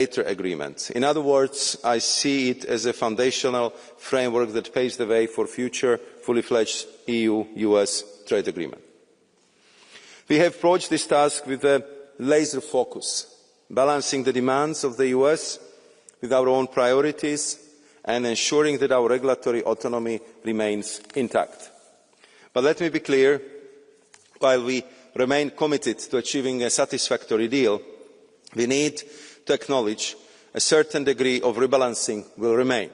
later agreement. In other words, I see it as a foundational framework that paves the way for future fully-fledged EU-US trade agreement. We have approached this task with a laser focus, balancing the demands of the US with our own priorities and ensuring that our regulatory autonomy remains intact. But let me be clear, while we remain committed to achieving a satisfactory deal, we need to acknowledge a certain degree of rebalancing will remain.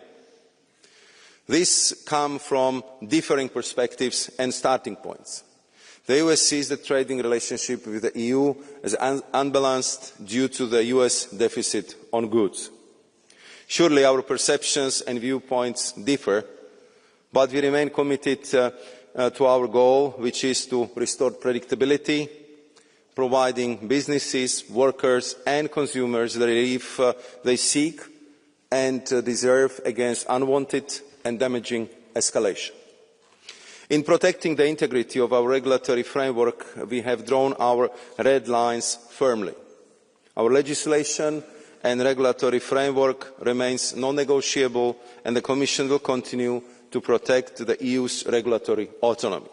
This comes from differing perspectives and starting points. The US sees the trading relationship with the EU as unbalanced due to the US deficit on goods. Surely our perceptions and viewpoints differ, but we remain committed to our goal, which is to restore predictability, providing businesses, workers and consumers the relief they seek and deserve against unwanted and damaging escalation. In protecting the integrity of our regulatory framework, we have drawn our red lines firmly. Our legislation and regulatory framework remains non-negotiable, and the Commission will continue to protect the EU's regulatory autonomy.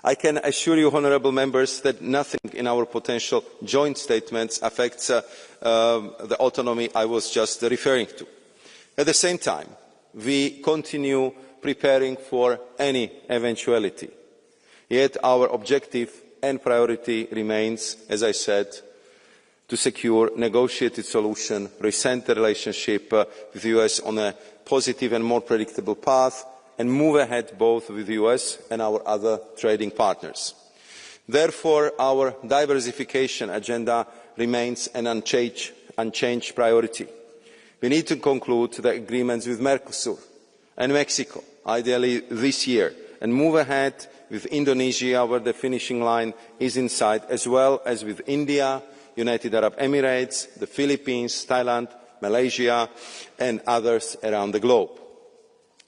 I can assure you, honourable members, that nothing in our potential joint statements affects the autonomy I was just referring to. At the same time, we continue preparing for any eventuality. Yet our objective and priority remains, as I said, to secure a negotiated solution, recent the relationship with the US on a positive and more predictable path, and move ahead both with the US and our other trading partners. Therefore, our diversification agenda remains an unchanged priority. We need to conclude the agreements with Mercosur and Mexico, ideally this year, and move ahead with Indonesia, where the finishing line is in sight, as well as with India, United Arab Emirates, the Philippines, Thailand, Malaysia, and others around the globe.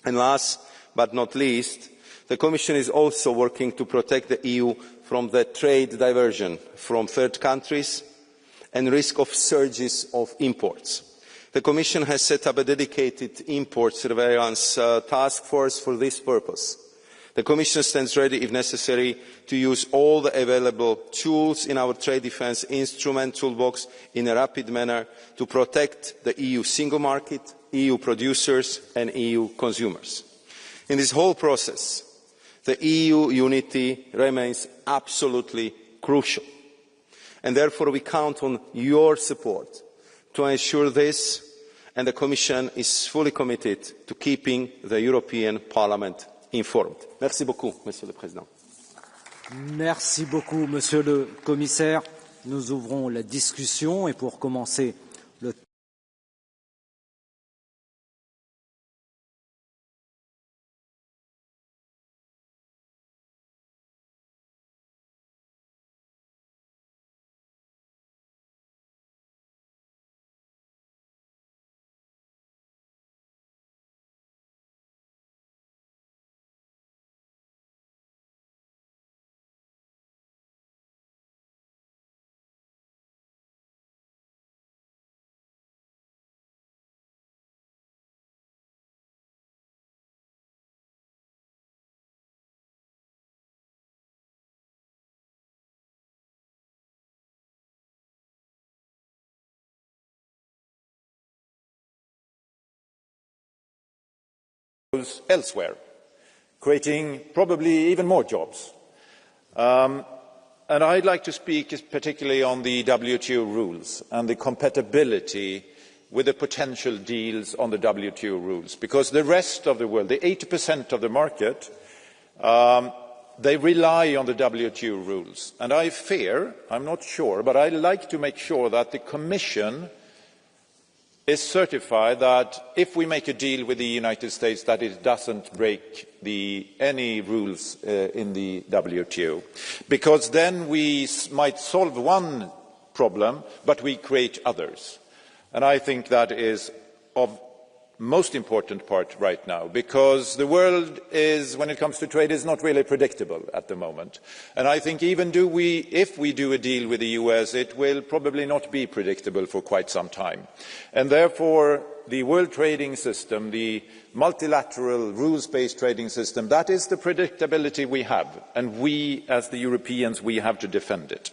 And last but not least, the Commission is also working to protect the EU from the trade diversion from third countries and risk of surges of imports. The Commission has set up a dedicated import surveillance task force for this purpose. The Commission stands ready, if necessary, to use all the available tools in our trade defence instrument toolbox in a rapid manner to protect the EU single market, EU producers and EU consumers. In this whole process, the EU unity remains absolutely crucial, and therefore we count on your support to ensure this, and the Commission is fully committed to keeping the European Parliament informed. Merci beaucoup, Monsieur le Président. Merci beaucoup, Monsieur le Commissaire. Nous ouvrons la discussion et pour commencer le elsewhere, creating probably even more jobs. And I'd like to speak particularly on the WTO rules and the compatibility with the potential deals on the WTO rules, because the rest of the world, the 80% of the market, they rely on the WTO rules. And I fear, I'm not sure, but I'd like to make sure that the Commission is certified that if we make a deal with the United States that it doesn't break any rules in the WTO, because then we might solve one problem but we create others, and I think that is of most important part right now, because the world is, when it comes to trade, is not really predictable at the moment. And I think even if we do a deal with the US, it will probably not be predictable for quite some time. And therefore, the world trading system, the multilateral rules-based trading system, that is the predictability we have. And we, as the Europeans, we have to defend it.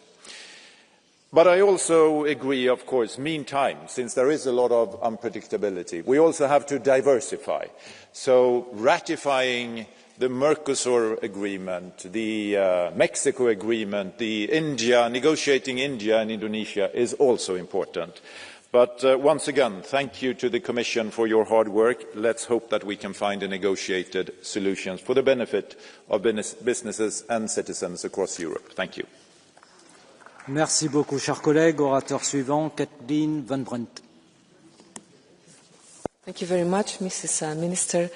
But I also agree, of course, meantime, since there is a lot of unpredictability, we also have to diversify. So ratifying the Mercosur agreement, the Mexico agreement, negotiating India and Indonesia is also important. But once again, thank you to the Commission for your hard work. Let's hope that we can find a negotiated solutions for the benefit of businesses and citizens across Europe. Thank you. Merci beaucoup, chers collègues. Orateur suivant, Kathleen Van Brent. Thank you very much, Mrs. Minister.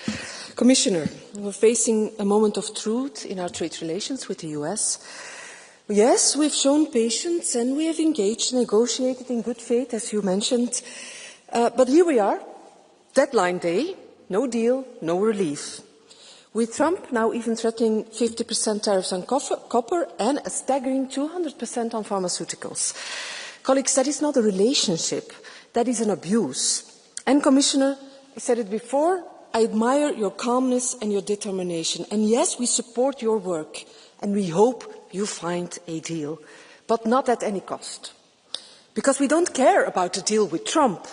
Commissioner, we're facing a moment of truth in our trade relations with the US. Yes, we've shown patience and we have engaged, negotiated in good faith, as you mentioned. But here we are, deadline day, no deal, no relief. With Trump now even threatening 50% tariffs on copper and a staggering 200% on pharmaceuticals. Colleagues, that is not a relationship, that is an abuse. And Commissioner, I said it before, I admire your calmness and your determination. And yes, we support your work and we hope you find a deal, but not at any cost. Because we don't care about a deal with Trump.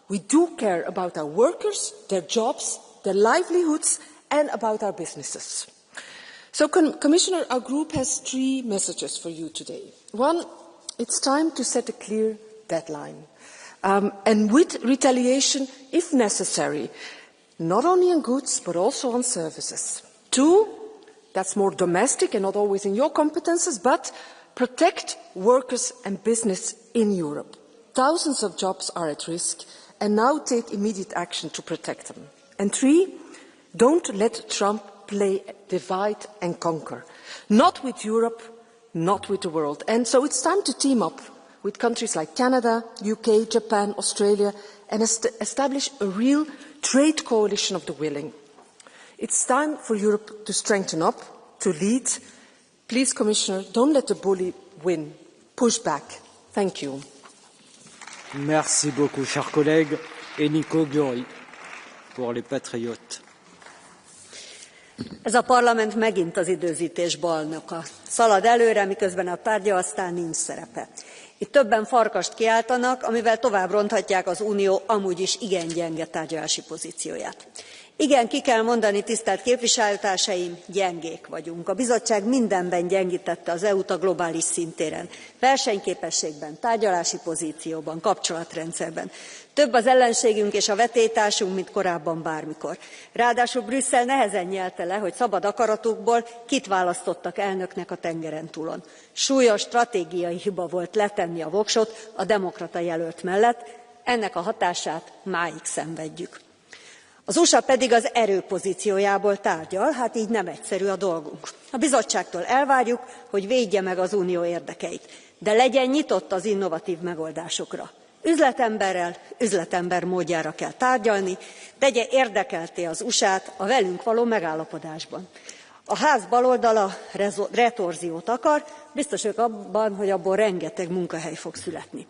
We do care about our workers, their jobs, their livelihoods, and about our businesses. So, Commissioner, our group has 3 messages for you today. One, it's time to set a clear deadline, and with retaliation if necessary, not only on goods but also on services. 2, that's more domestic and not always in your competences, but protect workers and business in Europe. Thousands of jobs are at risk, and now take immediate action to protect them. And 3, don't let Trump play divide and conquer. Not with Europe, not with the world. And so it's time to team up with countries like Canada, UK, Japan, Australia, and establish a real trade coalition of the willing. It's time for Europe to strengthen up, to lead. Please, Commissioner, don't let the bully win. Push back. Thank you. Merci beaucoup, chers collègues. Et Nico Gyori, pour les Patriotes. Ez a parlament megint az időzítés bajnoka. Szalad előre, miközben a tárgyalásnál nincs szerepe. Itt többen farkast kiáltanak, amivel tovább ronthatják az Unió amúgy is igen gyenge tárgyalási pozícióját. Igen, ki kell mondani, tisztelt képviselőtársaim, gyengék vagyunk. A bizottság mindenben gyengítette az EU-t a globális szintéren. Versenyképességben, tárgyalási pozícióban, kapcsolatrendszerben. Több az ellenségünk és a vetélytársunk, mint korábban bármikor. Ráadásul Brüsszel nehezen nyelte le, hogy szabad akaratukból kit választottak elnöknek a tengeren túlon. Súlyos stratégiai hiba volt letenni a voksot a demokrata jelölt mellett, ennek a hatását máig szenvedjük. Az USA pedig az erő pozíciójából tárgyal, hát így nem egyszerű a dolgunk. A bizottságtól elvárjuk, hogy védje meg az unió érdekeit, de legyen nyitott az innovatív megoldásokra. Üzletemberrel, üzletember módjára kell tárgyalni, tegye érdekeltté az USA-t a velünk való megállapodásban. A ház baloldala retorziót akar, biztos vagyok abban, hogy abból rengeteg munkahely fog születni.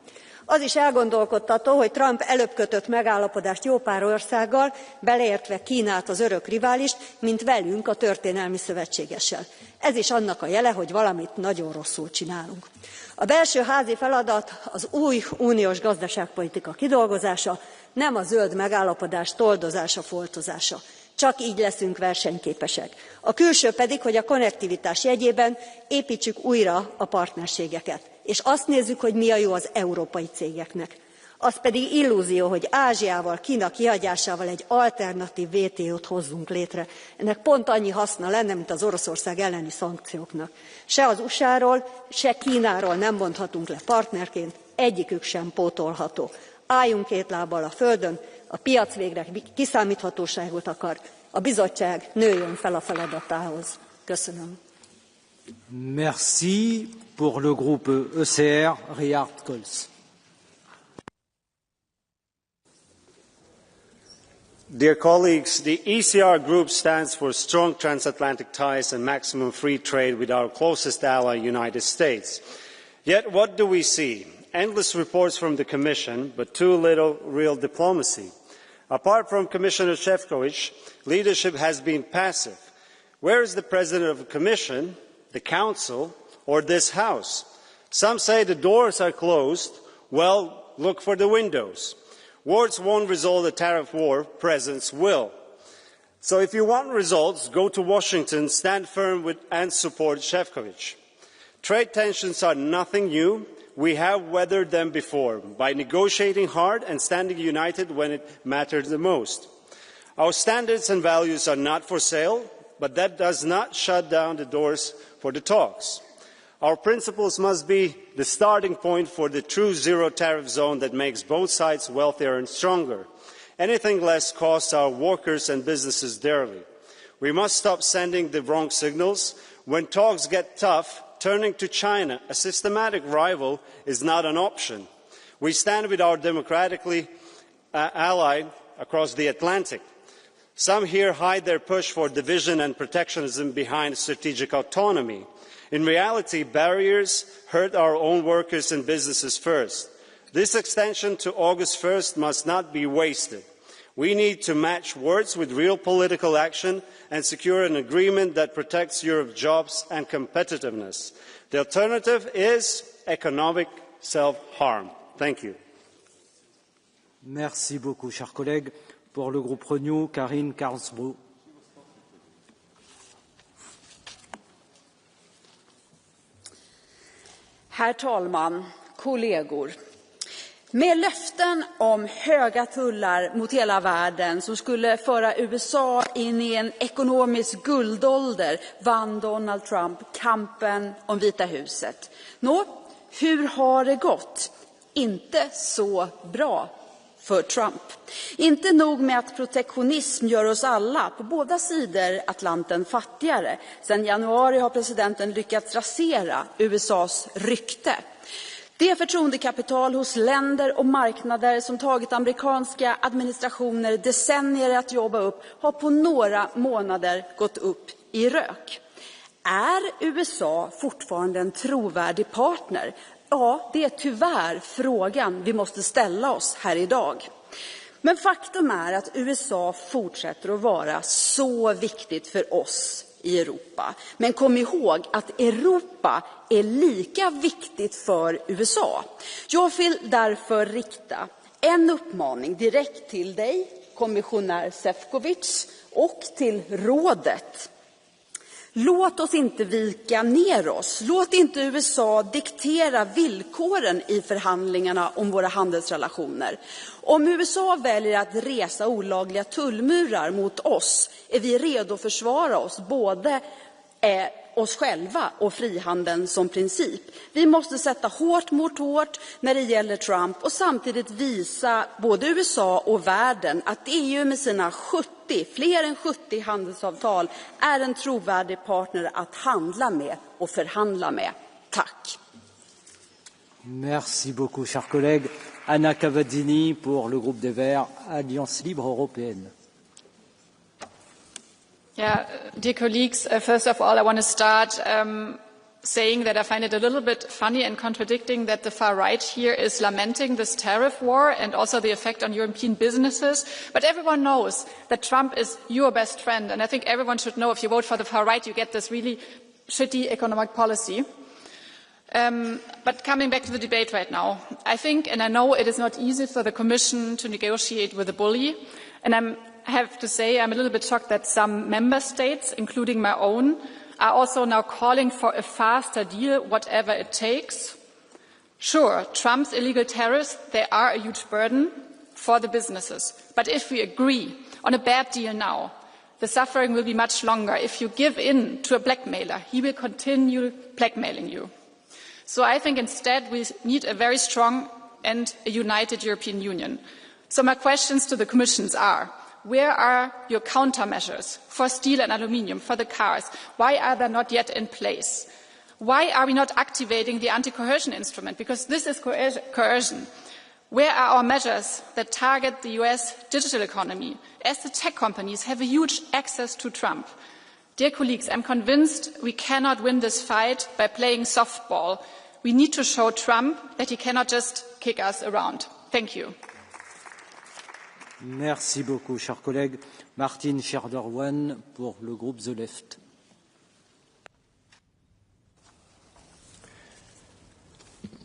Az is elgondolkodtató, hogy Trump előbb kötött megállapodást jó pár országgal, beleértve Kínát, az örök riválist, mint velünk, a történelmi szövetségessel. Ez is annak a jele, hogy valamit nagyon rosszul csinálunk. A belső házi feladat az új uniós gazdaságpolitika kidolgozása, nem a zöld megállapodás toldozása, foltozása. Csak így leszünk versenyképesek. A külső pedig, hogy a konnektivitás jegyében építsük újra a partnerségeket. És azt nézzük, hogy mi a jó az európai cégeknek. Az pedig illúzió, hogy Ázsiával, Kína kihagyásával egy alternatív WTO-t hozzunk létre. Ennek pont annyi haszna lenne, mint az Oroszország elleni szankcióknak. Se az USA-ról, se Kínáról nem mondhatunk le partnerként, egyikük sem pótolható. Álljunk két lábbal a földön, a piac végre kiszámíthatóságot akar, a bizottság nőjön fel a feladatához. Köszönöm. Merci. Pour le groupe ECR, Richard Kols. Dear colleagues, the ECR group stands for strong transatlantic ties and maximum free trade with our closest ally, United States. Yet what do we see? Endless reports from the Commission, but too little real diplomacy. Apart from Commissioner Sefcovic, leadership has been passive. Where is the President of the Commission, the Council, or this House? Some say the doors are closed. Well, look for the windows. Words won't resolve the tariff war, presence will. So if you want results, go to Washington, stand firm and support Sefcovic. Trade tensions are nothing new. We have weathered them before by negotiating hard and standing united when it mattered the most. Our standards and values are not for sale, but that does not shut down the doors for the talks. Our principles must be the starting point for the true zero tariff zone that makes both sides wealthier and stronger. Anything less costs our workers and businesses dearly. We must stop sending the wrong signals. When talks get tough, turning to China, a systematic rival, is not an option. We stand with our democratically ally across the Atlantic. Some here hide their push for division and protectionism behind strategic autonomy. In reality, barriers hurt our own workers and businesses first. This extension to August 1st must not be wasted. We need to match words with real political action and secure an agreement that protects Europe's jobs and competitiveness. The alternative is economic self-harm. Thank you. Merci beaucoup, chers collègues. Pour le groupe Renew, Karine Karlsbro. Herr talman, kollegor. Med löften om höga tullar mot hela världen som skulle föra USA in i en ekonomisk guldålder vann Donald Trump kampen om Vita huset. Nå, hur har det gått? Inte så bra för Trump. Inte nog med att protektionism gör oss alla på båda sidor Atlanten fattigare. Sedan januari har presidenten lyckats rasera USAs rykte. Det förtroendekapital hos länder och marknader som tagit amerikanska administrationer decennier att jobba upp har på några månader gått upp i rök. Är USA fortfarande en trovärdig partner? Ja, det är tyvärr frågan vi måste ställa oss här idag. Men faktum är att USA fortsätter att vara så viktigt för oss i Europa. Men kom ihåg att Europa är lika viktigt för USA. Jag vill därför rikta en uppmaning direkt till dig, kommissionär Sefcovic, och till rådet. Låt oss inte vika ner oss. Låt inte USA diktera villkoren i förhandlingarna om våra handelsrelationer. Om USA väljer att resa olagliga tullmurar mot oss är vi redo att försvara oss, både oss själva och frihandeln som princip. Vi måste sätta hårt mot hårt när det gäller Trump och samtidigt visa både USA och världen att EU med sina fler än 70 handelsavtal är en trovärdig partner att handla med och förhandla med. Tack. Merci beaucoup, chers collègues. Anna Cavazzini pour le groupe des Verts, Alliance Libre Européenne. Yeah, dear colleagues, first of all, I want to start saying that I find it a little bit funny and contradicting that the far right here is lamenting this tariff war and also the effect on European businesses. But everyone knows that Trump is your best friend. And I think everyone should know if you vote for the far right, you get this really shitty economic policy. But coming back to the debate right now, I think, and I know it is not easy for the Commission to negotiate with a bully. And I have to say I'm a little bit shocked that some member states, including my own, are also now calling for a faster deal, whatever it takes. Sure, Trump's illegal tariffs, they are a huge burden for the businesses. But if we agree on a bad deal now, the suffering will be much longer. If you give in to a blackmailer, he will continue blackmailing you. So I think instead we need a very strong and a united European Union. So my questions to the Commission are, where are your countermeasures for steel and aluminium, for the cars? Why are they not yet in place? Why are we not activating the anti-coercion instrument? Because this is coercion. Where are our measures that target the US digital economy, as the tech companies have a huge access to Trump? Dear colleagues, I'm convinced we cannot win this fight by playing softball. We need to show Trump that he cannot just kick us around. Thank you. Merci beaucoup, cher collègue. Martin Scherderwan pour le groupe The Left.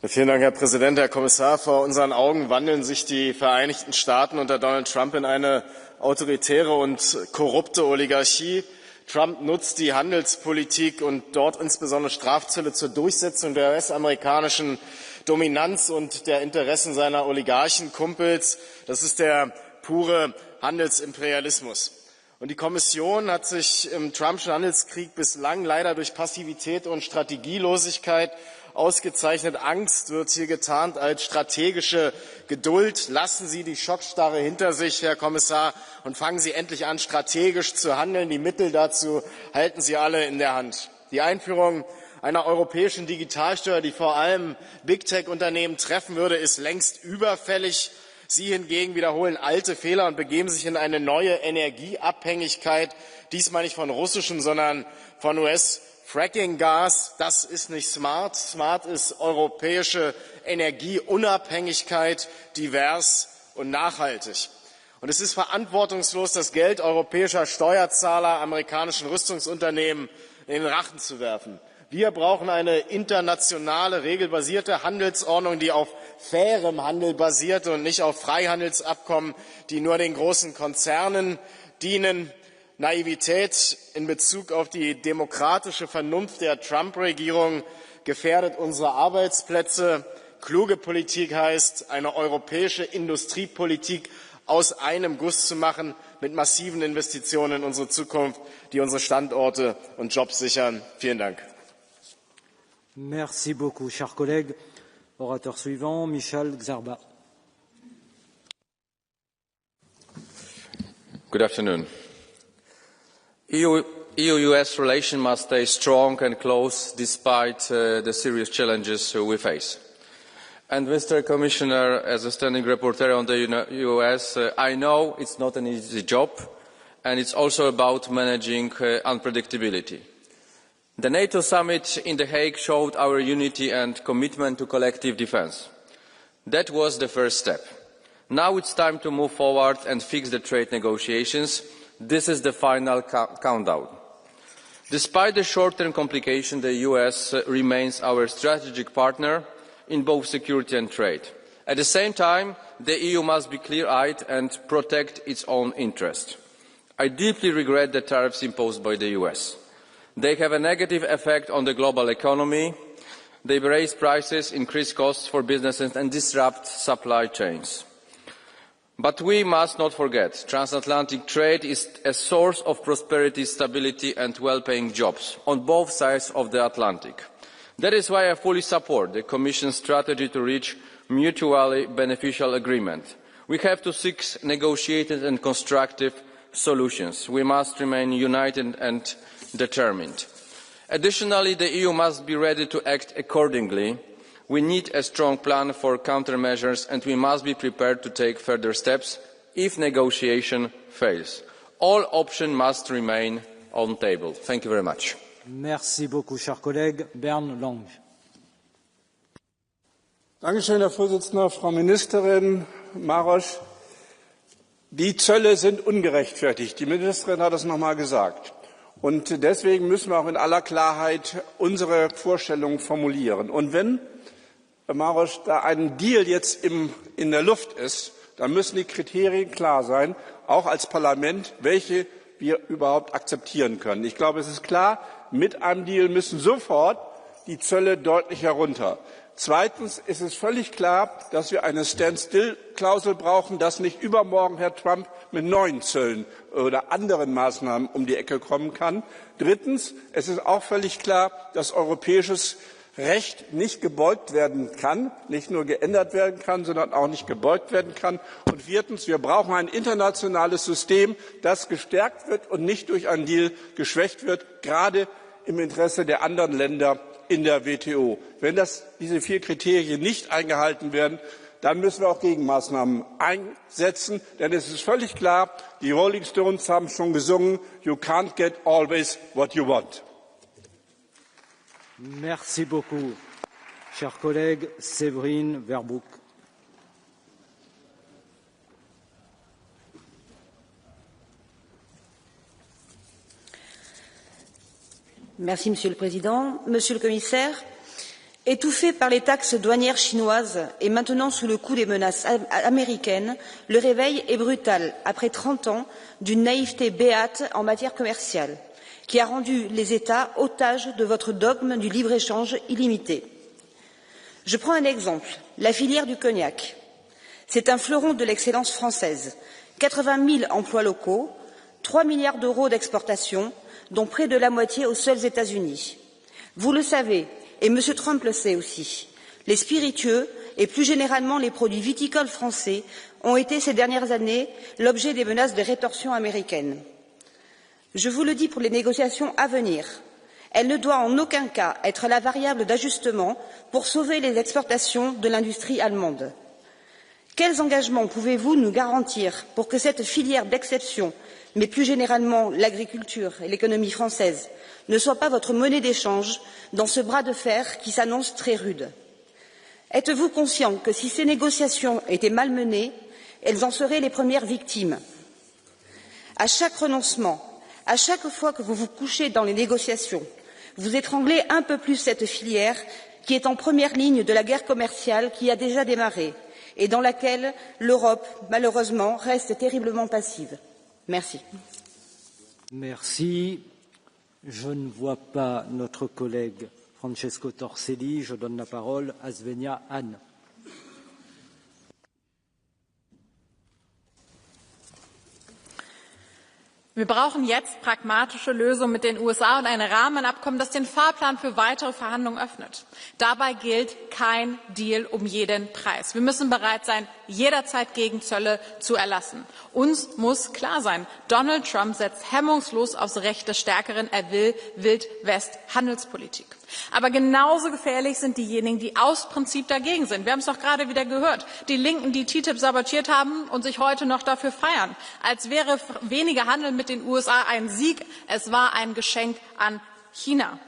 Vielen Dank, Herr Präsident, Herr Kommissar. Vor unseren Augen wandeln sich die Vereinigten Staaten unter Donald Trump in eine autoritäre und korrupte Oligarchie. Trump nutzt die Handelspolitik und dort insbesondere Strafzölle zur Durchsetzung der US-amerikanischen Dominanz und der Interessen seiner Oligarchenkumpels. Das ist der pure Handelsimperialismus. Und die Kommission hat sich im Trumpschen Handelskrieg bislang leider durch Passivität und Strategielosigkeit ausgezeichnet. Angst wird hier getarnt als strategische Geduld. Lassen Sie die Schockstarre hinter sich, Herr Kommissar, und fangen Sie endlich an, strategisch zu handeln. Die Mittel dazu halten Sie alle in der Hand. Die Einführung einer europäischen Digitalsteuer, die vor allem Big-Tech-Unternehmen treffen würde, ist längst überfällig. Sie hingegen wiederholen alte Fehler und begeben sich in eine neue Energieabhängigkeit, diesmal nicht von russischem, sondern von US-Fracking-Gas. Das ist nicht smart. Smart ist europäische Energieunabhängigkeit, divers und nachhaltig. Und es ist verantwortungslos, das Geld europäischer Steuerzahler amerikanischen Rüstungsunternehmen in den Rachen zu werfen. Wir brauchen eine internationale, regelbasierte Handelsordnung, die auf fairem Handel basiert und nicht auf Freihandelsabkommen, die nur den großen Konzernen dienen. Naivität in Bezug auf die demokratische Vernunft der Trump-Regierung gefährdet unsere Arbeitsplätze. Kluge Politik heißt, eine europäische Industriepolitik aus einem Guss zu machen, mit massiven Investitionen in unsere Zukunft, die unsere Standorte und Jobs sichern. Vielen Dank. Merci beaucoup, cher collègue. Orateur suivant, Michel Gzerba. Good afternoon. EU-US relations must stay strong and close despite the serious challenges we face. And Mr. Commissioner, as a standing rapporteur on the US, I know it's not an easy job, and it's also about managing unpredictability. The NATO summit in The Hague showed our unity and commitment to collective defence. That was the first step. Now it's time to move forward and fix the trade negotiations. This is the final countdown. Despite the short-term complication, the US remains our strategic partner in both security and trade. At the same time, the EU must be clear-eyed and protect its own interest. I deeply regret the tariffs imposed by the US. They have a negative effect on the global economy. They raise prices, increase costs for businesses and disrupt supply chains. But we must not forget, transatlantic trade is a source of prosperity, stability and well-paying jobs on both sides of the Atlantic. That is why I fully support the Commission's strategy to reach mutually beneficial agreement. We have to seek negotiated and constructive solutions. We must remain united and determined. Additionally, the EU must be ready to act accordingly. We need a strong plan for countermeasures and we must be prepared to take further steps if negotiation fails. All options must remain on the table. Thank you very much. Merci beaucoup, cher collègue. Bernd Lange. Dankeschön, Herr Vorsitzender, Frau Ministerin Maros. Die Zölle sind ungerechtfertigt. Die Ministerin hat es noch einmal gesagt. Und deswegen müssen wir auch in aller Klarheit unsere Vorstellungen formulieren. Und wenn, Herr Maros, da ein Deal jetzt in der Luft ist, dann müssen die Kriterien klar sein, auch als Parlament, welche wir überhaupt akzeptieren können. Ich glaube, es ist klar, mit einem Deal müssen sofort die Zölle deutlich herunter. Zweitens ist es völlig klar, dass wir eine Standstill-Klausel brauchen, dass nicht übermorgen Herr Trump mit neuen Zöllen oder anderen Maßnahmen um die Ecke kommen kann. Drittens, es ist auch völlig klar, dass europäisches Recht nicht gebeugt werden kann, nicht nur geändert werden kann, sondern auch nicht gebeugt werden kann. Und viertens, wir brauchen ein internationales System, das gestärkt wird und nicht durch einen Deal geschwächt wird, gerade im Interesse der anderen Länder in der WTO. Wenn diese 4 Kriterien nicht eingehalten werden, dann müssen wir auch Gegenmaßnahmen einsetzen. Denn es ist völlig klar, die Rolling Stones haben schon gesungen, you can't get always what you want. Merci beaucoup. Cher collègue Séverine Verboek. Merci, Monsieur le Président. Monsieur le Commissaire, étouffé par les taxes douanières chinoises et maintenant sous le coup des menaces américaines, le réveil est brutal après 30 ans d'une naïveté béate en matière commerciale, qui a rendu les États otages de votre dogme du libre-échange illimité. Je prends un exemple, la filière du cognac. C'est un fleuron de l'excellence française. 80 000 emplois locaux, 3 milliards d'euros d'exportation, dont près de la moitié aux seuls États-Unis. Vous le savez, et M. Trump le sait aussi, les spiritueux et plus généralement les produits viticoles français ont été ces dernières années l'objet des menaces de rétorsion américaines. Je vous le dis pour les négociations à venir, elle ne doit en aucun cas être la variable d'ajustement pour sauver les exportations de l'industrie allemande. Quels engagements pouvez-vous nous garantir pour que cette filière d'exception, mais plus généralement l'agriculture et l'économie française, ne soit pas votre monnaie d'échange dans ce bras de fer qui s'annonce très rude? Êtes-vous conscient que si ces négociations étaient mal menées, elles en seraient les premières victimes? À chaque renoncement, à chaque fois que vous vous couchez dans les négociations, vous étranglez un peu plus cette filière qui est en première ligne de la guerre commerciale qui a déjà démarré et dans laquelle l'Europe, malheureusement, reste terriblement passive. Merci. Merci. Je ne vois pas notre collègue Francesco Torselli. Je donne la parole à Svenja Hahn. Wir brauchen jetzt pragmatische Lösungen mit den USA und ein Rahmenabkommen, das den Fahrplan für weitere Verhandlungen öffnet. Dabei gilt kein Deal um jeden Preis. Wir müssen bereit sein, jederzeit Gegenzölle zu erlassen. Uns muss klar sein, Donald Trump setzt hemmungslos aufs Recht des Stärkeren. Er will Wild-West-Handelspolitik. Aber genauso gefährlich sind diejenigen, die aus Prinzip dagegen sind. Wir haben es doch gerade wieder gehört. Die Linken, die TTIP sabotiert haben und sich heute noch dafür feiern, als wäre weniger Handel mit den USA ein Sieg. Es war ein Geschenk an China.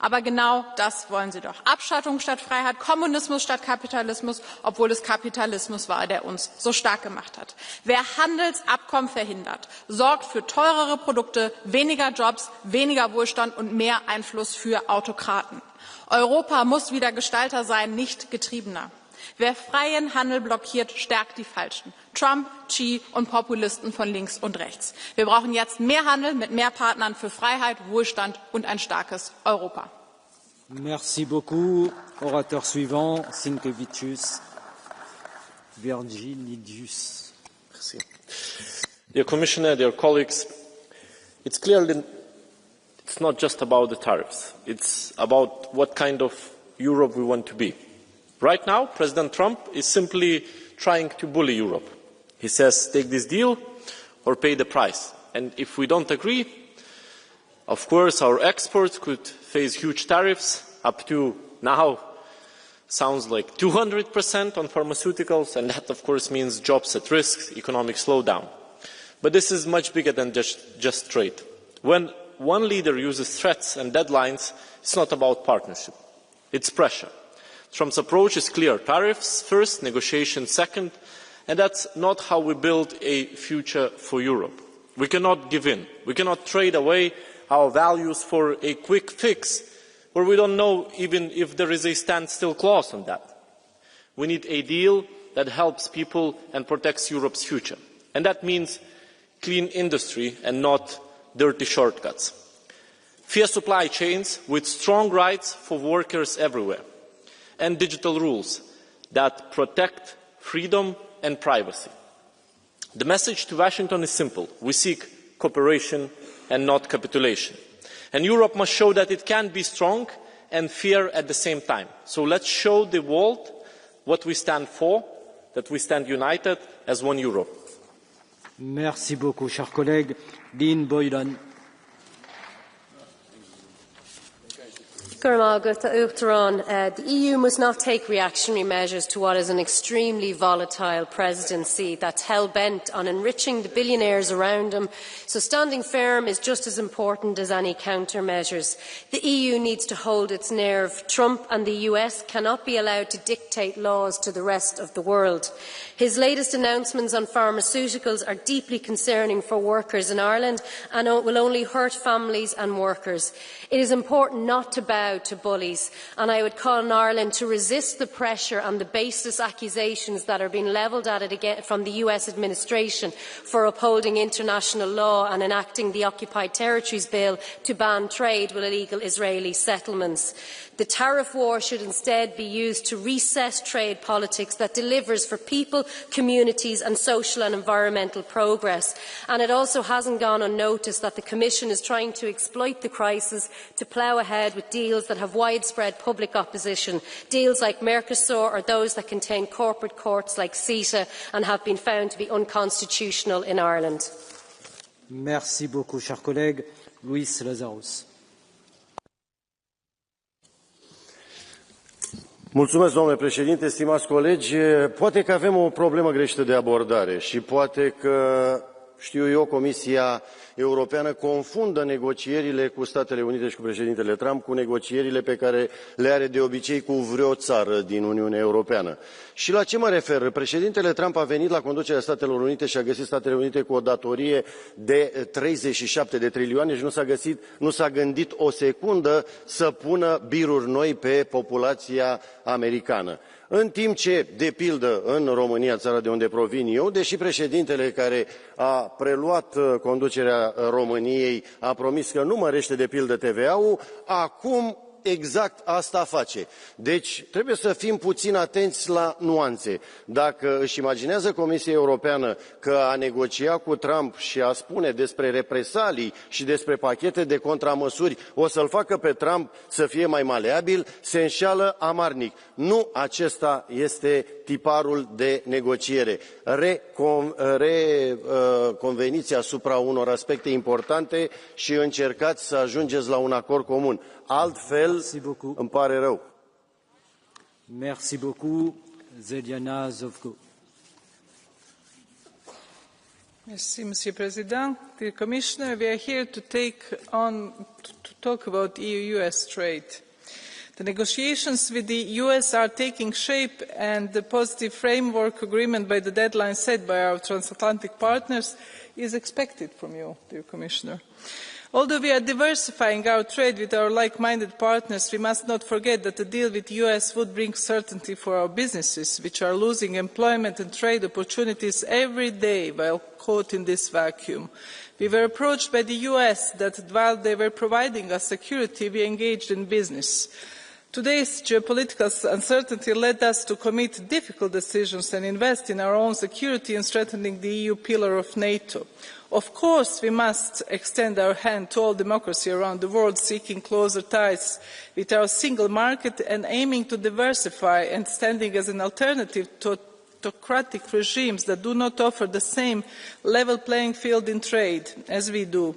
Aber genau das wollen sie doch. Abschottung statt Freiheit, Kommunismus statt Kapitalismus, obwohl es Kapitalismus war, der uns so stark gemacht hat. Wer Handelsabkommen verhindert, sorgt für teurere Produkte, weniger Jobs, weniger Wohlstand und mehr Einfluss für Autokraten. Europa muss wieder Gestalter sein, nicht Getriebener. Wer freien Handel blockiert, stärkt die Falschen. Trump, Xi und Populisten von links und rechts. Wir brauchen jetzt mehr Handel mit mehr Partnern für Freiheit, Wohlstand und ein starkes Europa. Merci beaucoup. Orateur suivant, Sinkevicius Virginidius. Merci. Dear Commissioner, dear colleagues, it's clear that it's not just about the tariffs. It's about what kind of Europe we want to be. Right now, President Trump is simply trying to bully Europe. He says, take this deal or pay the price. And if we don't agree, of course, our exports could face huge tariffs up to now sounds like 200% on pharmaceuticals, and that, of course, means jobs at risk, economic slowdown. But this is much bigger than just trade. When one leader uses threats and deadlines, it's not about partnership. It's pressure. Trump's approach is clear. Tariffs first, negotiations second, and that's not how we build a future for Europe. We cannot give in. We cannot trade away our values for a quick fix where we don't know even if there is a standstill clause on that. We need a deal that helps people and protects Europe's future. And that means clean industry and not dirty shortcuts. Fair supply chains with strong rights for workers everywhere. And digital rules that protect freedom and privacy. The message to Washington is simple. We seek cooperation and not capitulation. And Europe must show that it can be strong and fair at the same time. So let's show the world what we stand for, that we stand united as one Europe. Merci beaucoup, cher collègue. Dean Boylan. The EU must not take reactionary measures to what is an extremely volatile presidency that's hell-bent on enriching the billionaires around them, so standing firm is just as important as any countermeasures. The EU needs to hold its nerve. Trump and the US cannot be allowed to dictate laws to the rest of the world. His latest announcements on pharmaceuticals are deeply concerning for workers in Ireland and will only hurt families and workers. It is important not to bow to bullies, and I would call on Ireland to resist the pressure and the baseless accusations that are being levelled at it again from the US administration for upholding international law and enacting the Occupied Territories Bill to ban trade with illegal Israeli settlements. The tariff war should instead be used to reset trade politics that delivers for people, communities and social and environmental progress. And it also hasn't gone unnoticed that the Commission is trying to exploit the crisis to plough ahead with deals that have widespread public opposition, deals like Mercosur or those that contain corporate courts like CETA and have been found to be unconstitutional in Ireland. Merci beaucoup, cher collègue. Luis Lazarus. Mulțumesc, domnule președinte, stimați colegi. Poate că avem o problemă greșită de abordare și poate că, știu eu, Comisia Europeană confundă negocierile cu Statele Unite și cu președintele Trump cu negocierile pe care le are de obicei cu vreo țară din Uniunea Europeană. Și la ce mă refer? Președintele Trump a venit la conducerea Statelor Unite și a găsit Statele Unite cu o datorie de 37 de trilioane și nu s-a gândit o secundă să pună biruri noi pe populația americană. În timp ce, de pildă, în România, țara de unde provin eu, deși președintele care a preluat conducerea României a promis că nu mărește, de pildă, TVA-ul, acum exact asta face. Deci trebuie să fim puțin atenți la nuanțe. Dacă își imaginează Comisia Europeană că a negocia cu Trump și a spune despre represalii și despre pachete de contramăsuri o să-l facă pe Trump să fie mai maleabil, se înșeală amarnic. Nu acesta este tiparul de negociere. Reconveniți asupra unor aspecte importante și încercați să ajungeți la un acord comun. Altfel, îmi pare rău. Merci beaucoup, Zeliana Zovko. Merci, Monsieur President. Dear Commissioner, we are here to talk about EU-US trade. The negotiations with the US are taking shape, and the positive framework agreement by the deadline set by our transatlantic partners is expected from you, dear Commissioner. Although we are diversifying our trade with our like-minded partners, we must not forget that a deal with the US would bring certainty for our businesses, which are losing employment and trade opportunities every day while caught in this vacuum. We were approached by the US that while they were providing us security, we engaged in business. Today's geopolitical uncertainty led us to commit difficult decisions and invest in our own security and strengthening the EU pillar of NATO. Of course, we must extend our hand to all democracy around the world, seeking closer ties with our single market and aiming to diversify and standing as an alternative to autocratic regimes that do not offer the same level playing field in trade as we do.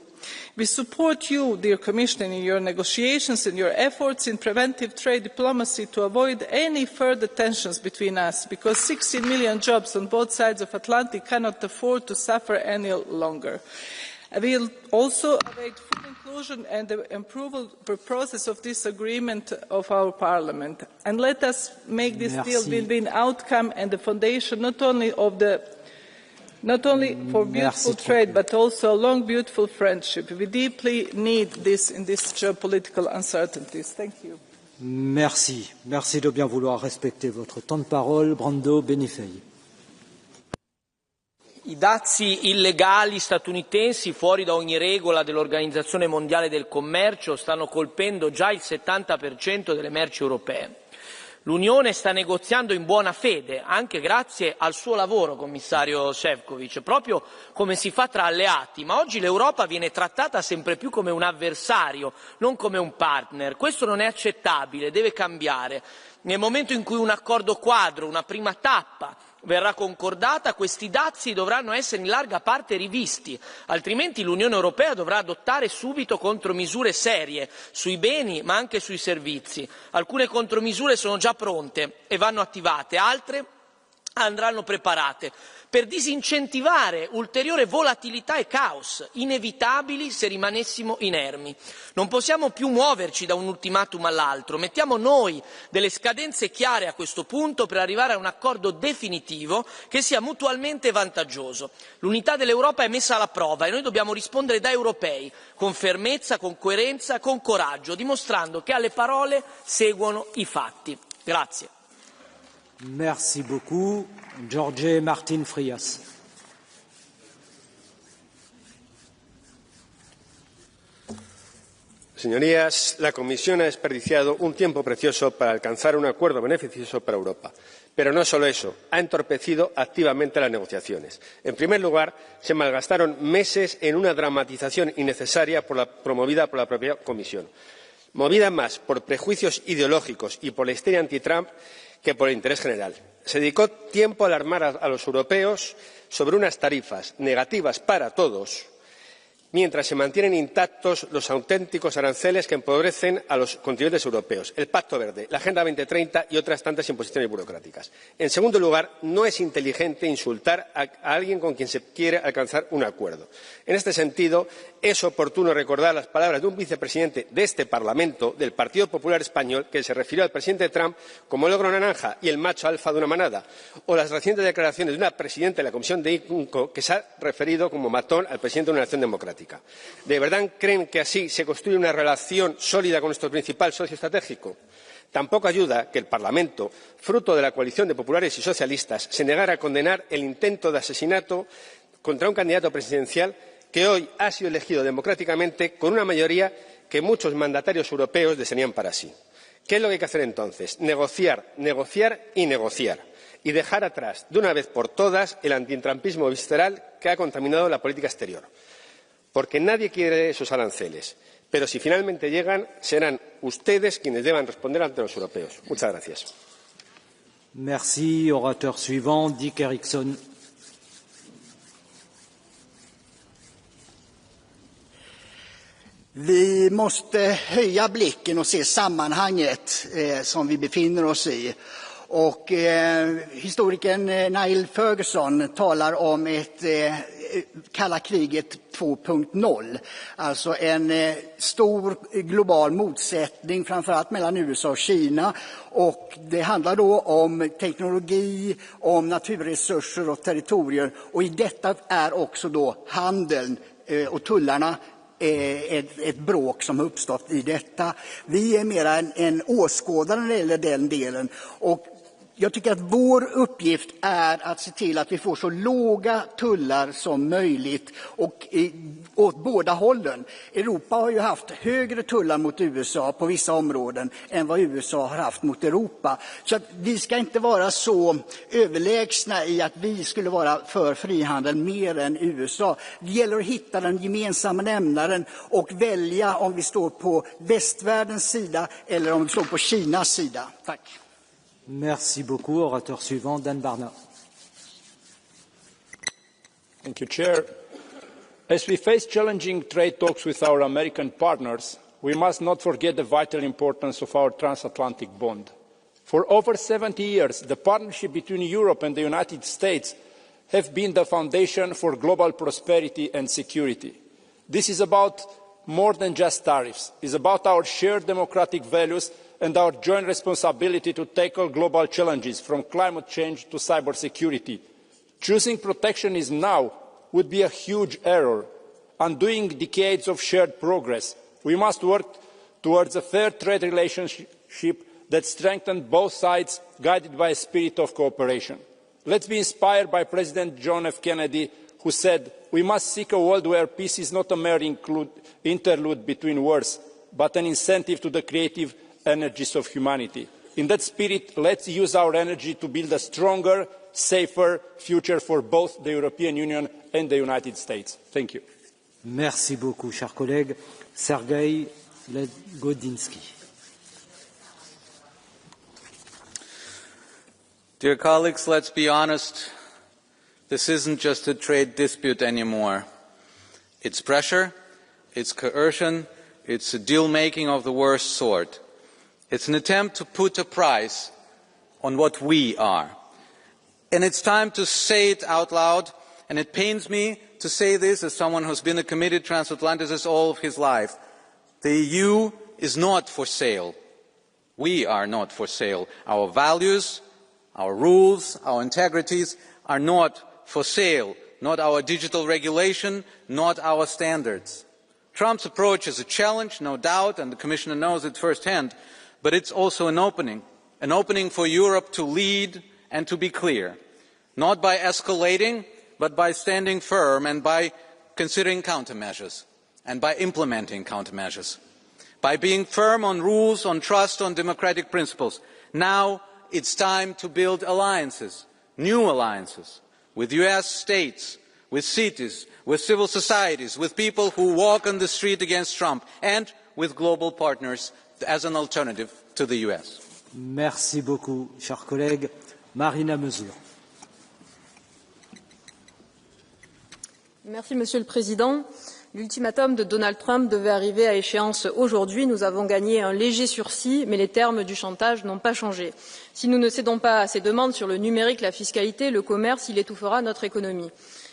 We support you, dear Commissioner, in your negotiations and your efforts in preventive trade diplomacy to avoid any further tensions between us, because 16 million jobs on both sides of the Atlantic cannot afford to suffer any longer. We will also await full inclusion and the approval process of this agreement of our Parliament. And let us make this deal win-win outcome and the foundation not only for beautiful trade, but also a long, beautiful friendship. We deeply need this in these geopolitical uncertainties. Thank you. Merci. Merci de bien vouloir respecter votre temps de parole. Brando Benifei. I dazi illegali statunitensi fuori da ogni regola dell'Organizzazione Mondiale del Commercio stanno colpendo già il 70% delle merci europee. L'Unione sta negoziando in buona fede, anche grazie al suo lavoro, commissario Sefcovic, proprio come si fa tra alleati, ma oggi l'Europa viene trattata sempre più come un avversario, non come un partner. Questo non è accettabile, deve cambiare. Nel momento in cui un accordo quadro, una prima tappa, verrà concordata, questi dazi dovranno essere in larga parte rivisti, altrimenti l'Unione Europea dovrà adottare subito contromisure serie sui beni ma anche sui servizi. Alcune contromisure sono già pronte e vanno attivate, altre andranno preparate per disincentivare ulteriore volatilità e caos, inevitabili se rimanessimo inermi. Non possiamo più muoverci da un ultimatum all'altro, mettiamo noi delle scadenze chiare a questo punto per arrivare a un accordo definitivo che sia mutualmente vantaggioso. L'unità dell'Europa è messa alla prova e noi dobbiamo rispondere da europei, con fermezza, con coerenza, con coraggio, dimostrando che alle parole seguono i fatti. Grazie. Merci beaucoup. Jorge Martín Frías. Señorías, la Comisión ha desperdiciado un tiempo precioso para alcanzar un acuerdo beneficioso para Europa. Pero no solo eso, ha entorpecido activamente las negociaciones. En primer lugar, se malgastaron meses en una dramatización innecesaria promovida por la propia Comisión, movida más por prejuicios ideológicos y por la histeria anti-Trump que por el interés general. Se dedicó tiempo a alarmar a los europeos sobre unas tarifas negativas para todos, mientras se mantienen intactos los auténticos aranceles que empobrecen a los contribuyentes europeos, el Pacto Verde, la Agenda 2030 y otras tantas imposiciones burocráticas. En segundo lugar, no es inteligente insultar a alguien con quien se quiere alcanzar un acuerdo. En este sentido, es oportuno recordar las palabras de un vicepresidente de este Parlamento, del Partido Popular Español, que se refirió al presidente Trump como el ogro naranja y el macho alfa de una manada, o las recientes declaraciones de una presidenta de la Comisión de INCO que se ha referido como matón al presidente de una nación democrática. ¿De verdad creen que así se construye una relación sólida con nuestro principal socio estratégico? Tampoco ayuda que el Parlamento, fruto de la coalición de populares y socialistas, se negara a condenar el intento de asesinato contra un candidato presidencial que hoy ha sido elegido democráticamente con una mayoría que muchos mandatarios europeos desearían para sí. ¿Qué es lo que hay que hacer entonces? Negociar, negociar y negociar. Y dejar atrás, de una vez por todas, el antitrampismo visceral que ha contaminado la política exterior. Porque nadie quiere esos aranceles. Pero si finalmente llegan, serán ustedes quienes deban responder ante los europeos. Muchas gracias. Merci. Orateur suivant, Dick Eriksson. Vi måste höja blicken och se sammanhanget som vi befinner oss i. Och historikern Niall Ferguson talar om ett kalla kriget 2.0, alltså en stor global motsättning framförallt mellan USA och Kina, och det handlar då om teknologi, om naturresurser och territorier, och i detta är också då handeln och tullarna ett bråk som har uppstått i detta. Vi är mera en åskådare när det gäller den delen, och jag tycker att vår uppgift är att se till att vi får så låga tullar som möjligt och åt båda hållen. Europa har ju haft högre tullar mot USA på vissa områden än vad USA har haft mot Europa. Så att vi ska inte vara så överlägsna i att vi skulle vara för frihandel mer än USA. Det gäller att hitta den gemensamma nämnaren och välja om vi står på västvärldens sida eller om vi står på Kinas sida. Tack. Merci beaucoup. Orateur suivant, Dan Barna. Thank you, Chair. As we face challenging trade talks with our American partners, we must not forget the vital importance of our transatlantic bond. For over 70 years, the partnership between Europe and the United States have been the foundation for global prosperity and security. This is about more than just tariffs. It is about our shared democratic values and our joint responsibility to tackle global challenges, from climate change to cybersecurity. Choosing protectionism now would be a huge error, undoing decades of shared progress. We must work towards a fair trade relationship that strengthens both sides, guided by a spirit of cooperation. Let's be inspired by President John F. Kennedy, who said, "We must seek a world where peace is not a mere interlude between wars, but an incentive to the creative energies of humanity." In that spirit, let's use our energy to build a stronger, safer future for both the European Union and the United States. Thank you. Merci beaucoup, cher collègue. Sergei Legodinsky. Dear colleagues, let's be honest. This isn't just a trade dispute anymore. It's pressure, it's coercion, it's a deal-making of the worst sort. It's an attempt to put a price on what we are. And it's time to say it out loud, and it pains me to say this as someone who's been a committed transatlanticist all of his life. The EU is not for sale. We are not for sale. Our values, our rules, our integrities are not for sale. Not our digital regulation, not our standards. Trump's approach is a challenge, no doubt, and the Commissioner knows it firsthand, but it's also an opening for Europe to lead and to be clear, not by escalating, but by standing firm and by considering countermeasures and by implementing countermeasures, by being firm on rules, on trust, on democratic principles. Now it's time to build alliances, new alliances, with US states, with cities, with civil societies, with people who walk on the street against Trump, and with global partners as an alternative to the US. Merci beaucoup, cher collègue. Marina Mesure. Merci, Monsieur le Président. L'ultimatum de Donald Trump devait arriver à échéance aujourd'hui. Nous avons gagné un léger sursis, mais les termes du chantage n'ont pas changé. Si nous ne cédons pas à ces demandes sur le numérique, la fiscalité, le commerce, il étouffera notre économie.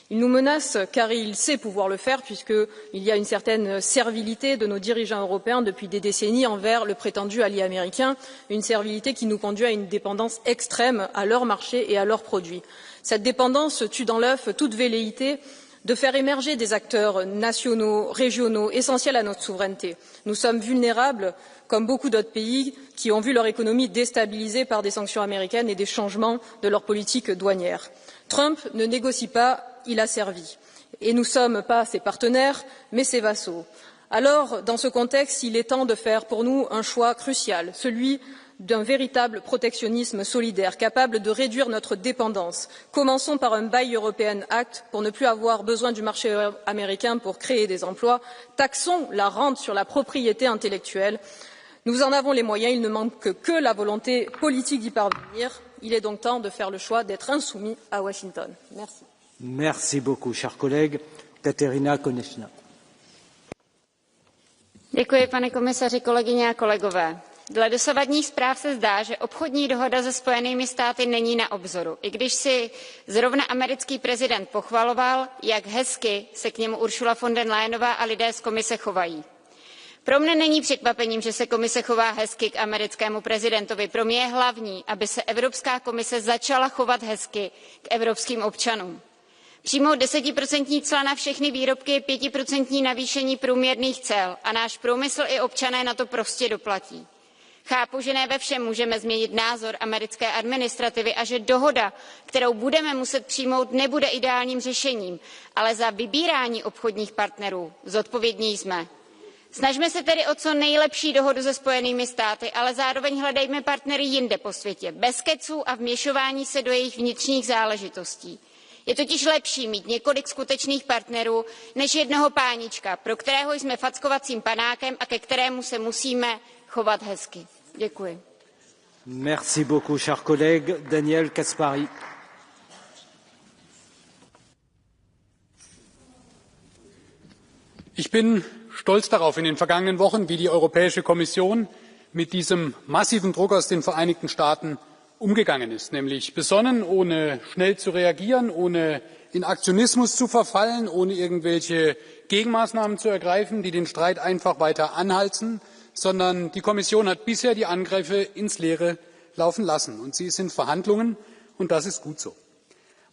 Il nous menace car il sait pouvoir le faire, puisqu'il y a une certaine servilité de nos dirigeants européens depuis des décennies envers le prétendu allié américain, une servilité qui nous conduit à une dépendance extrême à leur marché et à leurs produits. Cette dépendance tue dans l'œuf toute velléité de faire émerger des acteurs nationaux, régionaux, essentiels à notre souveraineté. Nous sommes vulnérables, comme beaucoup d'autres pays qui ont vu leur économie déstabilisée par des sanctions américaines et des changements de leur politique douanière. Trump ne négocie pas, il a servi. Et nous ne sommes pas ses partenaires, mais ses vassaux. Alors, dans ce contexte, il est temps de faire pour nous un choix crucial, celui d'un véritable protectionnisme solidaire, capable de réduire notre dépendance. Commençons par un Buy European Act pour ne plus avoir besoin du marché américain pour créer des emplois. Taxons la rente sur la propriété intellectuelle. Nous en avons les moyens, il ne manque que la volonté politique d'y parvenir. Il est donc temps de faire le choix d'être insoumis à Washington. Merci. Merci beaucoup, cher collègue. Kateřina Konečná. Děkuji, pane komisaři, kolegyně a kolegové. Dle dosavadních zpráv se zdá, že obchodní dohoda se Spojenými státy není na obzoru, i když si zrovna americký prezident pochvaloval, jak hezky se k němu Ursula von der Leyenová a lidé z komise chovají. Pro mne není překvapením, že se komise chová hezky k americkému prezidentovi. Pro mě je hlavní, aby se Evropská komise začala chovat hezky k evropským občanům. Přijmout 10% cla na všechny výrobky je 5% navýšení průměrných cel a náš průmysl i občané na to prostě doplatí. Chápu, že ne ve všem můžeme změnit názor americké administrativy a že dohoda, kterou budeme muset přijmout, nebude ideálním řešením, ale za vybírání obchodních partnerů zodpovědní jsme. Snažme se tedy o co nejlepší dohodu se Spojenými státy, ale zároveň hledejme partnery jinde po světě, bez keců a vměšování se do jejich vnitřních záležitostí. Je totiž lepší mít několik skutečných partnerů, než jednoho pánička, pro kterého jsme fackovacím panákem a ke kterému se musíme chovat hezky. Děkuji. Merci beaucoup, cher collègue. Daniel Caspary. Ich bin stolz darauf, in den vergangenen Wochen, wie die Europäische Kommission mit diesem massiven Druck aus den Vereinigten Staaten umgegangen ist, nämlich besonnen, ohne schnell zu reagieren, ohne in Aktionismus zu verfallen, ohne irgendwelche Gegenmaßnahmen zu ergreifen, die den Streit einfach weiter anheizen, sondern die Kommission hat bisher die Angriffe ins Leere laufen lassen. Und sie ist in Verhandlungen, und das ist gut so.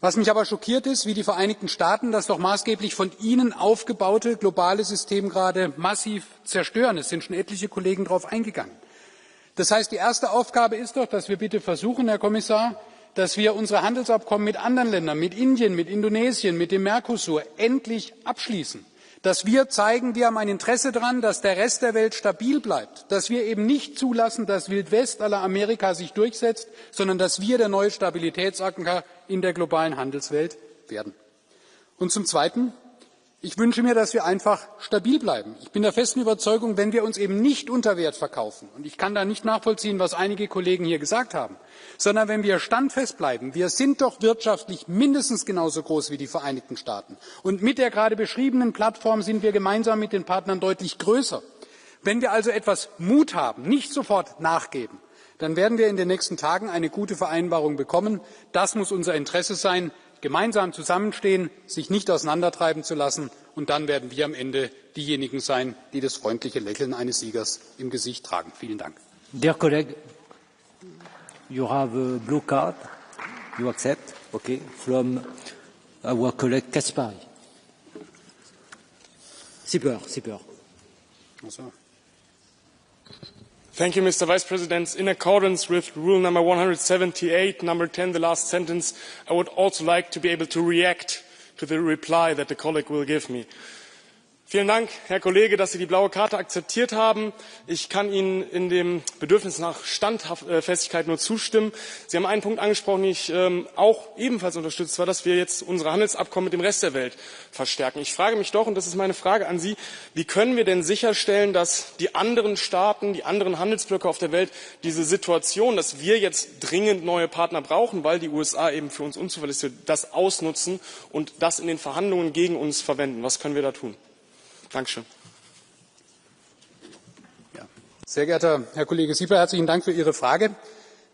Was mich aber schockiert ist, wie die Vereinigten Staaten das doch maßgeblich von ihnen aufgebaute globale System gerade massiv zerstören. Es sind schon etliche Kollegen darauf eingegangen. Das heißt, die erste Aufgabe ist doch, dass wir bitte versuchen, Herr Kommissar, dass wir unsere Handelsabkommen mit anderen Ländern, mit Indien, mit Indonesien, mit dem Mercosur endlich abschließen. Dass wir zeigen, wir haben ein Interesse daran, dass der Rest der Welt stabil bleibt, dass wir eben nicht zulassen, dass Wildwest à la Amerika sich durchsetzt, sondern dass wir der neue Stabilitätsanker in der globalen Handelswelt werden. Und zum Zweiten, Ich wünsche mir, dass wir einfach stabil bleiben. Ich bin der festen Überzeugung, wenn wir uns eben nicht unter Wert verkaufen, und ich kann da nicht nachvollziehen, was einige Kollegen hier gesagt haben, sondern wenn wir standfest bleiben, wir sind doch wirtschaftlich mindestens genauso groß wie die Vereinigten Staaten. Und mit der gerade beschriebenen Plattform sind wir gemeinsam mit den Partnern deutlich größer. Wenn wir also etwas Mut haben, nicht sofort nachgeben, dann werden wir in den nächsten Tagen eine gute Vereinbarung bekommen. Das muss unser Interesse sein. Gemeinsam zusammenstehen, sich nicht auseinandertreiben zu lassen, und dann werden wir am Ende diejenigen sein, die das freundliche Lächeln eines Siegers im Gesicht tragen. Vielen Dank. Dear colleague, you have a blue card. You accept? Okay. From our colleague Kaspari. Sieper. Thank you, Mr. Vice President. In accordance with rule number 178, number 10, the last sentence, I would also like to be able to react to the reply that the colleague will give me. Vielen Dank, Herr Kollege, dass Sie die blaue Karte akzeptiert haben. Ich kann Ihnen in dem Bedürfnis nach Standfestigkeit nur zustimmen. Sie haben einen Punkt angesprochen, den ich auch ebenfalls unterstütze, zwar, dass wir jetzt unsere Handelsabkommen mit dem Rest der Welt verstärken. Ich frage mich doch, und das ist meine Frage an Sie, wie können wir denn sicherstellen, dass die anderen Staaten, die anderen Handelsblöcke auf der Welt diese Situation, dass wir jetzt dringend neue Partner brauchen, weil die USA eben für uns unzuverlässig sind, das ausnutzen und das in den Verhandlungen gegen uns verwenden? Was können wir da tun? Dankeschön. Sehr geehrter Herr Kollege Sieper, herzlichen Dank für Ihre Frage.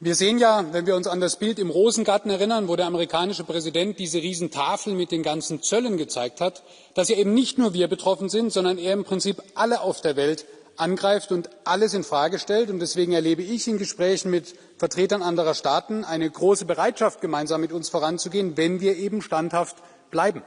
Wir sehen ja, wenn wir uns an das Bild im Rosengarten erinnern, wo der amerikanische Präsident diese Riesentafel mit den ganzen Zöllen gezeigt hat, dass ja eben nicht nur wir betroffen sind, sondern er im Prinzip alle auf der Welt angreift und alles in Frage stellt. Und deswegen erlebe ich in Gesprächen mit Vertretern anderer Staaten eine große Bereitschaft, gemeinsam mit uns voranzugehen, wenn wir eben standhaft bleiben.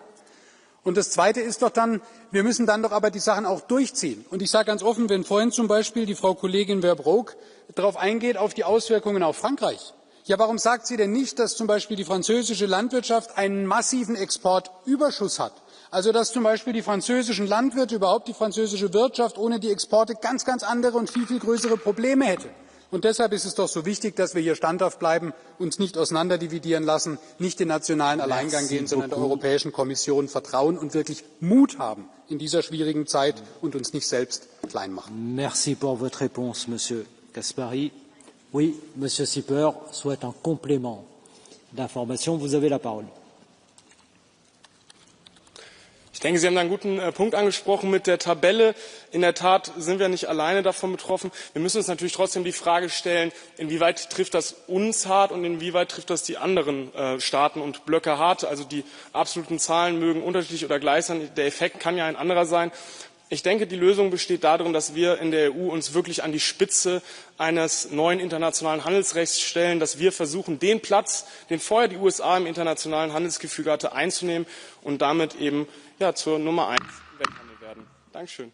Und das Zweite ist doch dann, wir müssen dann doch aber die Sachen auch durchziehen. Und ich sage ganz offen, wenn vorhin zum Beispiel die Frau Kollegin Verbrugge darauf eingeht, auf die Auswirkungen auf Frankreich. Ja, warum sagt sie denn nicht, dass zum Beispiel die französische Landwirtschaft einen massiven Exportüberschuss hat? Also dass zum Beispiel die französischen Landwirte, überhaupt die französische Wirtschaft ohne die Exporte ganz andere und viel größere Probleme hätte. Und deshalb ist es doch so wichtig, dass wir hier standhaft bleiben, uns nicht auseinanderdividieren lassen, nicht den nationalen Alleingang gehen, sondern der Europäischen Kommission vertrauen und wirklich Mut haben in dieser schwierigen Zeit und uns nicht selbst klein machen. Merci pour votre réponse, Monsieur Kaspari. Oui, Monsieur Sieper souhaite un complément d'information. Vous avez la parole. Ich denke, Sie haben da einen guten Punkt angesprochen mit der Tabelle. In der Tat sind wir nicht alleine davon betroffen. Wir müssen uns natürlich trotzdem die Frage stellen, inwieweit trifft das uns hart und inwieweit trifft das die anderen Staaten und Blöcke hart. Also die absoluten Zahlen mögen unterschiedlich oder gleich sein. Der Effekt kann ja ein anderer sein. Ich denke, die Lösung besteht darin, dass wir in der EU uns wirklich an die Spitze eines neuen internationalen Handelsrechts stellen, dass wir versuchen, den Platz, den vorher die USA im internationalen Handelsgefüge hatte, einzunehmen und damit eben zur Nummer 1 im Welthandel werden. Dankeschön.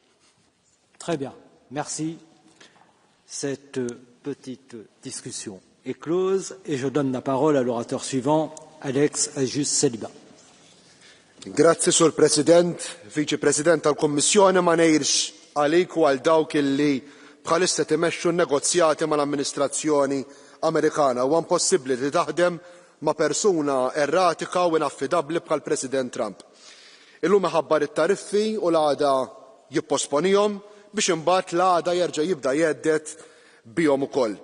Très bien. Merci. Cette petite discussion est close et je donne la parole à l'orateur suivant, Alex Agius-Saliba. Grazzi Sur President, Viċi President tal-Kommissjoni, ma ngħidx għalik u għal dawk illi bħalissa timexxu n-negozjati mal-amministrazzjoni Amerikana. Huwa impossibbli li taħdem ma' persuna erratika u inaffidabbli bħal President Trump. Illum iħabbar it-tariffi u l-għada jipposponihom biex imbagħad l-għada jerġa' jibda jgħeddet bihom ukoll.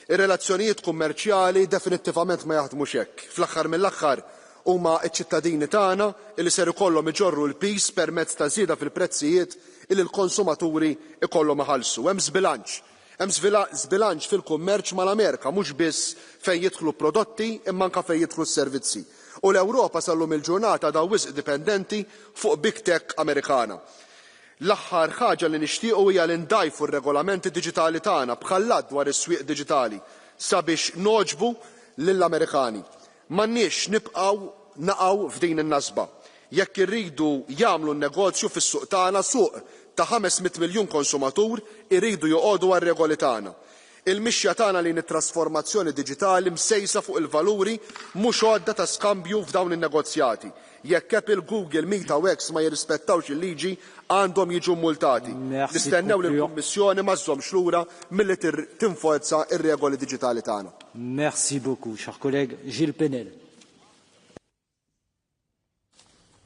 Ir-relazzjonijiet kummerċjali definittivament ma jaħdmux hekk. Fl-aħħar mill-aħħar huma ċ-ċittadini tagħna li ser ikollhom iġorru l-peace permezz ta' żieda fil-prezzijiet illi l-konsumaturi ikollhom iħallsu. Hemm żbilanċ. Hemm żbilanċ fil-kummerċ mal-Amerika mhux biss fejn jidħlu prodotti imma anke fejn jidħlu s-servizzi. U l-Ewropa sallum il-ġurnata daw wisq dipendenti fuq big tech Amerikana. L-aħħar ħaġa li nixtiequ hija li ndajfu r-regolamenti diġitali tagħna bħallat dwar is-swieq diġitali sabiex noġbu lill-Amerikani. M'għandniex nibqgħu naqgħu f'din in-nasba. Jekk irridu jagħmlu n-negozju fis-suq tagħna suq ta' 500 miljun konsumatur iridu joqogħdu għar-regoli tagħna. Il-mixja tagħna lejn it-trasformazzjoni diġitali msejsa fuq il-valuri mhux għodda ta' skambju f'dawn in-negozjati. Jekk Apple, Google, Meta u X ma jirrispettawx il-liġi għandhom jiġu multati. Nistennew li l-Kummissjoni ma żżommx lura milli tinforza r-regoli diġitali tagħna. Merci beaucoup, cher collègue. Gilles Penel.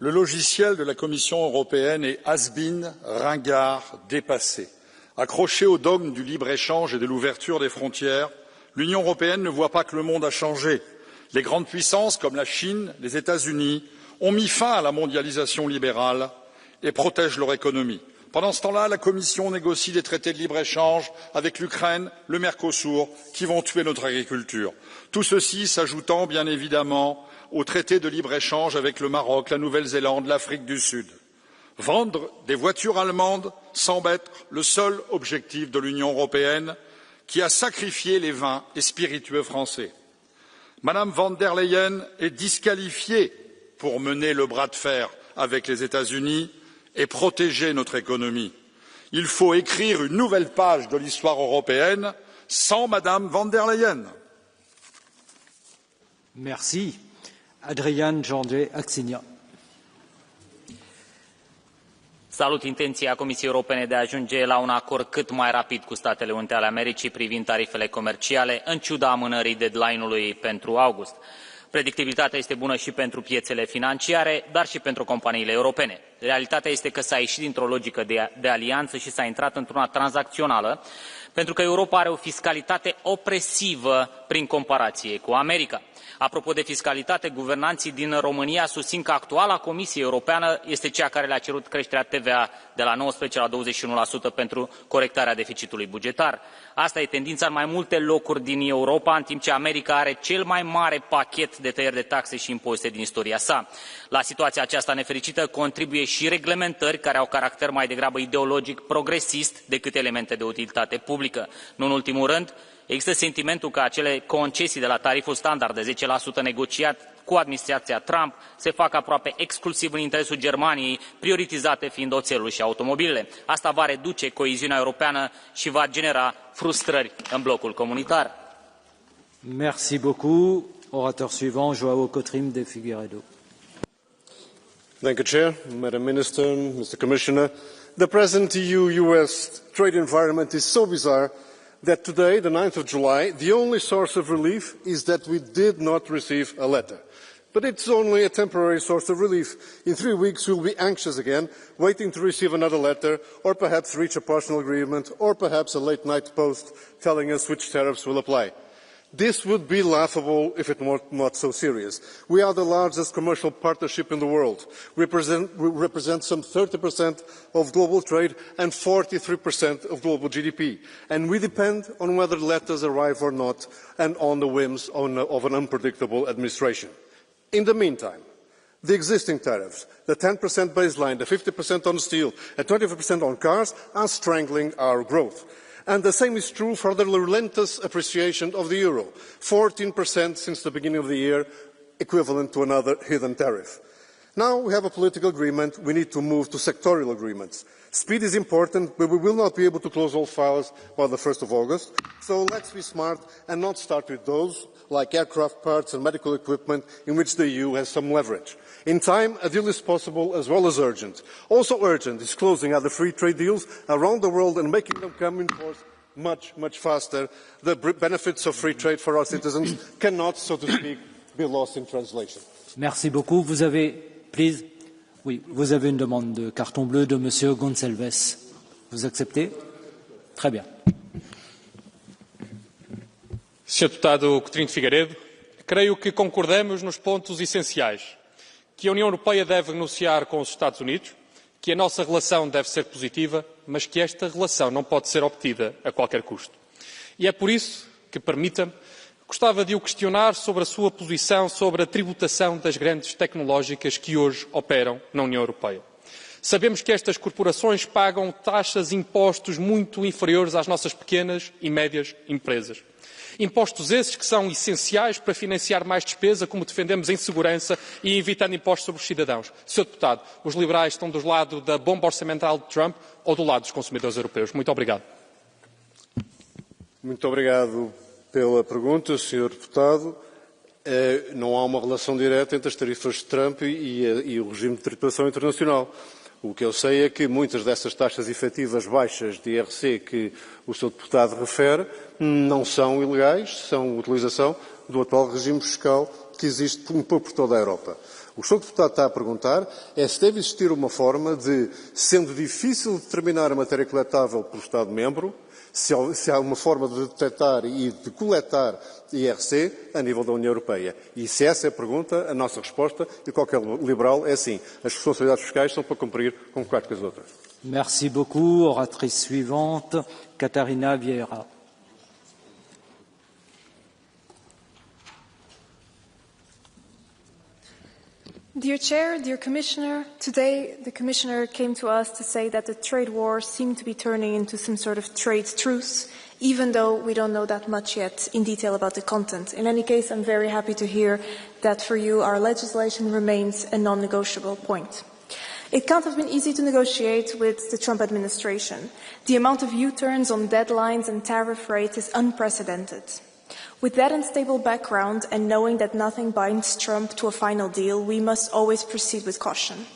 Le logiciel de la Commission européenne est has-been, ringard, dépassé. Accroché au dogme du libre-échange et de l'ouverture des frontières, l'Union européenne ne voit pas que le monde a changé. Les grandes puissances comme la Chine, les États-Unis ont mis fin à la mondialisation libérale et protègent leur économie. Pendant ce temps-là, la Commission négocie des traités de libre-échange avec l'Ukraine, le Mercosur, qui vont tuer notre agriculture. Tout ceci s'ajoutant, bien évidemment, aux traités de libre-échange avec le Maroc, la Nouvelle-Zélande, l'Afrique du Sud. Vendre des voitures allemandes semble être le seul objectif de l'Union européenne, qui a sacrifié les vins et spiritueux français. Madame von der Leyen est disqualifiée pour mener le bras de fer avec les États-Unis et protéger notre économie. Il faut écrire une nouvelle page de l'histoire européenne sans Madame von der Leyen. Merci. Adrian George Axinia. Salut intenția Comisiei Europene de a ajunge la un acord cât mai rapid cu Statele Unite ale Americii privind tarifele comerciale, în ciuda amânării deadline-ului pentru august. Predictibilitatea este bună și pentru piețele financiare, dar și pentru companiile europene. Realitatea este că s-a ieșit dintr-o logică de alianță și s-a intrat într-una tranzacțională, pentru că Europa are o fiscalitate opresivă prin comparație cu America. Apropo de fiscalitate, guvernanții din România susțin că actuala Comisie Europeană este cea care le-a cerut creșterea TVA de la 19 la 21% pentru corectarea deficitului bugetar. Asta e tendința în mai multe locuri din Europa, în timp ce America are cel mai mare pachet de tăieri de taxe și impozite din istoria sa. La situația aceasta nefericită contribuie și reglementări care au caracter mai degrabă ideologic progresist decât elemente de utilitate publică. Nu în ultimul rând, există sentimentul că acele concesii de la tariful standard de 10% negociat cu administrația Trump se fac aproape exclusiv în interesul Germaniei, prioritizate fiind oțelul și automobilele. Asta va reduce coeziunea europeană și va genera frustrări în blocul comunitar. Merci beaucoup. Orateur suivant, João Cotrim de Figueiredo. Thank you, Chair, Madam Minister, Mr. Commissioner. The present EU-US trade environment is so bizarre that today, the 9th of July, the only source of relief is that we did not receive a letter. But it's only a temporary source of relief. In 3 weeks, we'll be anxious again, waiting to receive another letter, or perhaps reach a partial agreement, or perhaps a late-night post telling us which tariffs will apply. This would be laughable if it were not so serious. We are the largest commercial partnership in the world. We represent some 30% of global trade and 43% of global GDP. And we depend on whether letters arrive or not and on the whims of an unpredictable administration. In the meantime, the existing tariffs, the 10% baseline, the 50% on steel, and 25% on cars are strangling our growth. And the same is true for the relentless appreciation of the euro, 14% since the beginning of the year, equivalent to another hidden tariff. Now we have a political agreement, we need to move to sectorial agreements. Speed is important, but we will not be able to close all files by the 1st of August, so let's be smart and not start with those, like aircraft parts and medical equipment, in which the EU has some leverage. In time, a deal is possible as well as urgent. Also urgent is closing other free trade deals around the world and making them come in force much, much faster. The benefits of free trade for our citizens cannot, so to speak, be lost in translation. Merci beaucoup. Vous avez une demande de carton bleu de Monsieur Gonçalves. Vous acceptez? Très bien. Sr. Deputado Coutinho de Figueiredo, creio que concordamos nos pontos essenciais. Que a União Europeia deve negociar com os Estados Unidos, que a nossa relação deve ser positiva, mas que esta relação não pode ser obtida a qualquer custo. E é por isso que, permita-me, gostava de o questionar sobre a sua posição sobre a tributação das grandes tecnológicas que hoje operam na União Europeia. Sabemos que estas corporações pagam taxas e impostos muito inferiores às nossas pequenas e médias empresas. Impostos esses que são essenciais para financiar mais despesa, como defendemos em segurança e evitando impostos sobre os cidadãos. Sr. Deputado, os liberais estão do lado da bomba orçamental de Trump ou do lado dos consumidores europeus? Muito obrigado. Muito obrigado pela pergunta, Sr. Deputado. Não há uma relação direta entre as tarifas de Trump e o regime de tributação internacional. O que eu sei é que muitas dessas taxas efetivas baixas de IRC que o Sr. Deputado refere não são ilegais, são utilização do atual regime fiscal que existe um pouco por toda a Europa. O que o Sr. Deputado está a perguntar é se deve existir uma forma de, sendo difícil determinar a matéria coletável por Estado-membro, se há uma forma de detectar e de coletar IRC a nível da União Europeia. E se essa é a pergunta, a nossa resposta, e qualquer liberal, é sim. As responsabilidades fiscais são para cumprir com qualquer as outras. Merci beaucoup. Oratrice suivante, Catarina Vieira. Dear Chair, dear Commissioner, today the Commissioner came to us to say that the trade war seemed to be turning into some sort of trade truce, even though we don't know that much yet in detail about the content. In any case, I'm very happy to hear that for you our legislation remains a non-negotiable point. It can't have been easy to negotiate with the Trump administration. The amount of U-turns on deadlines and tariff rates is unprecedented. With that unstable background and knowing that nothing binds Trump to a final deal, we must always proceed with caution.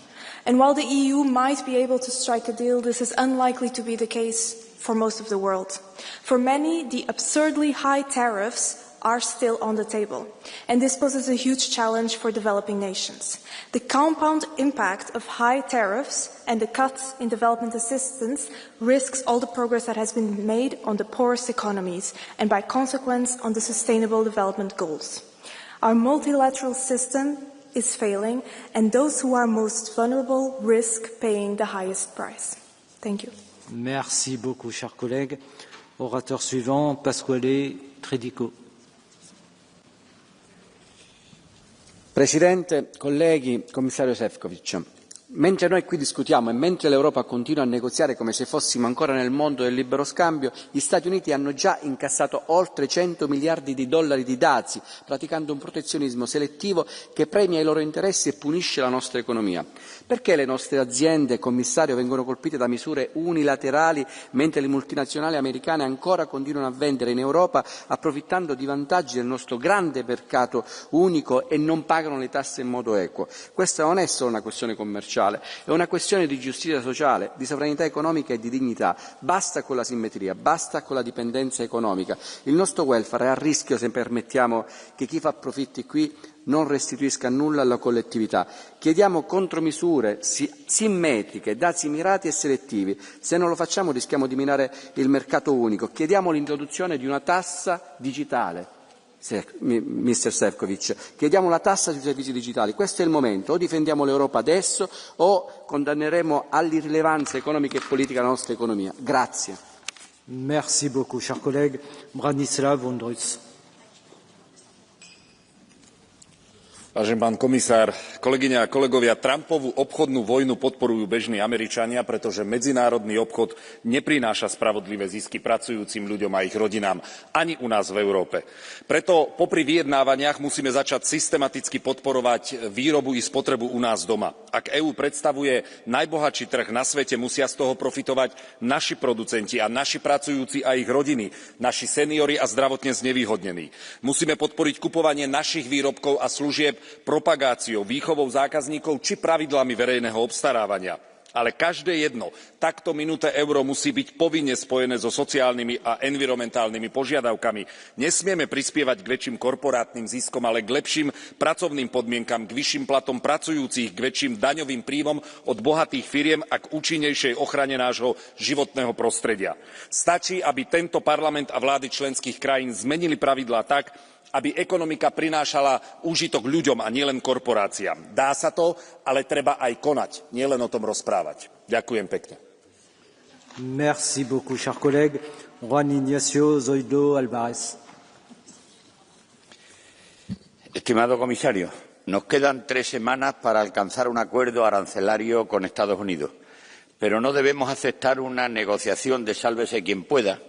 And while the EU might be able to strike a deal, this is unlikely to be the case for most of the world. For many, the absurdly high tariffs are still on the table, and this poses a huge challenge for developing nations. The compound impact of high tariffs and the cuts in development assistance risks all the progress that has been made on the poorest economies and, by consequence, on the sustainable development goals. Our multilateral system is failing, and those who are most vulnerable risk paying the highest price. Thank you. Merci beaucoup, chers collègues. Orateur suivant, Pasquale Tridico. Presidente, colleghi, commissario Sefcovic, mentre noi qui discutiamo e mentre l'Europa continua a negoziare come se fossimo ancora nel mondo del libero scambio, gli Stati Uniti hanno già incassato oltre 100 miliardi di dollari di dazi, praticando un protezionismo selettivo che premia i loro interessi e punisce la nostra economia. Perché le nostre aziende, commissario, vengono colpite da misure unilaterali mentre le multinazionali americane ancora continuano a vendere in Europa approfittando di vantaggi del nostro grande mercato unico e non pagano le tasse in modo equo? Questa non è solo una questione commerciale, è una questione di giustizia sociale, di sovranità economica e di dignità. Basta con la simmetria, basta con la dipendenza economica. Il nostro welfare è a rischio se permettiamo che chi fa profitti qui non restituisca nulla alla collettività. Chiediamo contromisure simmetriche, dazi mirati e selettivi. Se non lo facciamo rischiamo di minare il mercato unico. Chiediamo l'introduzione di una tassa digitale. Mr. Sefcovic, chiediamo la tassa sui servizi digitali. Questo è il momento. O difendiamo l'Europa adesso o condanneremo all'irrilevanza economica e politica la nostra economia. Grazie. Merci beaucoup, chers collègues. Branislav Vondrus. Vážený pán komisár, kolegyne a kolegovia, Trumpovú obchodnú vojnu podporujú bežní Američania, pretože medzinárodný obchod neprináša spravodlivé zisky pracujúcim ľuďom a ich rodinám ani u nás v Európe. Preto popri vyjednávaniach musíme začať systematicky podporovať výrobu i spotrebu u nás doma. Ak EÚ predstavuje najbohatší trh na svete, musia z toho profitovať naši producenti a naši pracujúci a ich rodiny, naši seniori a zdravotne znevýhodnení. Musíme podporiť kupovanie našich výrobkov a služieb propagáciou, výchovou zákazníkov či pravidlami verejného obstarávania. Ale každé jedno takto minuté euro musí byť povinne spojené so sociálnymi a environmentálnymi požiadavkami. Nesmieme prispievať k väčším korporátnym ziskom, ale k lepším pracovným podmienkam, k vyšším platom pracujúcich, k väčším daňovým príjmom od bohatých firiem a k účinnejšej ochrane nášho životného prostredia. Stačí, aby tento parlament a vlády členských krajín zmenili pravidlá tak, aby ekonomika prinášala úžitok ľuďom a nielen korporáciám. Dá sa to, ale treba aj konať, nielen o tom rozprávať. Ďakujem pekne. Merci beaucoup, chers collègues. Juan Ignacio Zoido Álvarez. Estimado comisario, nos quedan 3 semanas para alcanzar un acuerdo arancelario con Estados Unidos, pero no debemos aceptar una negociación de sálvese quien pueda,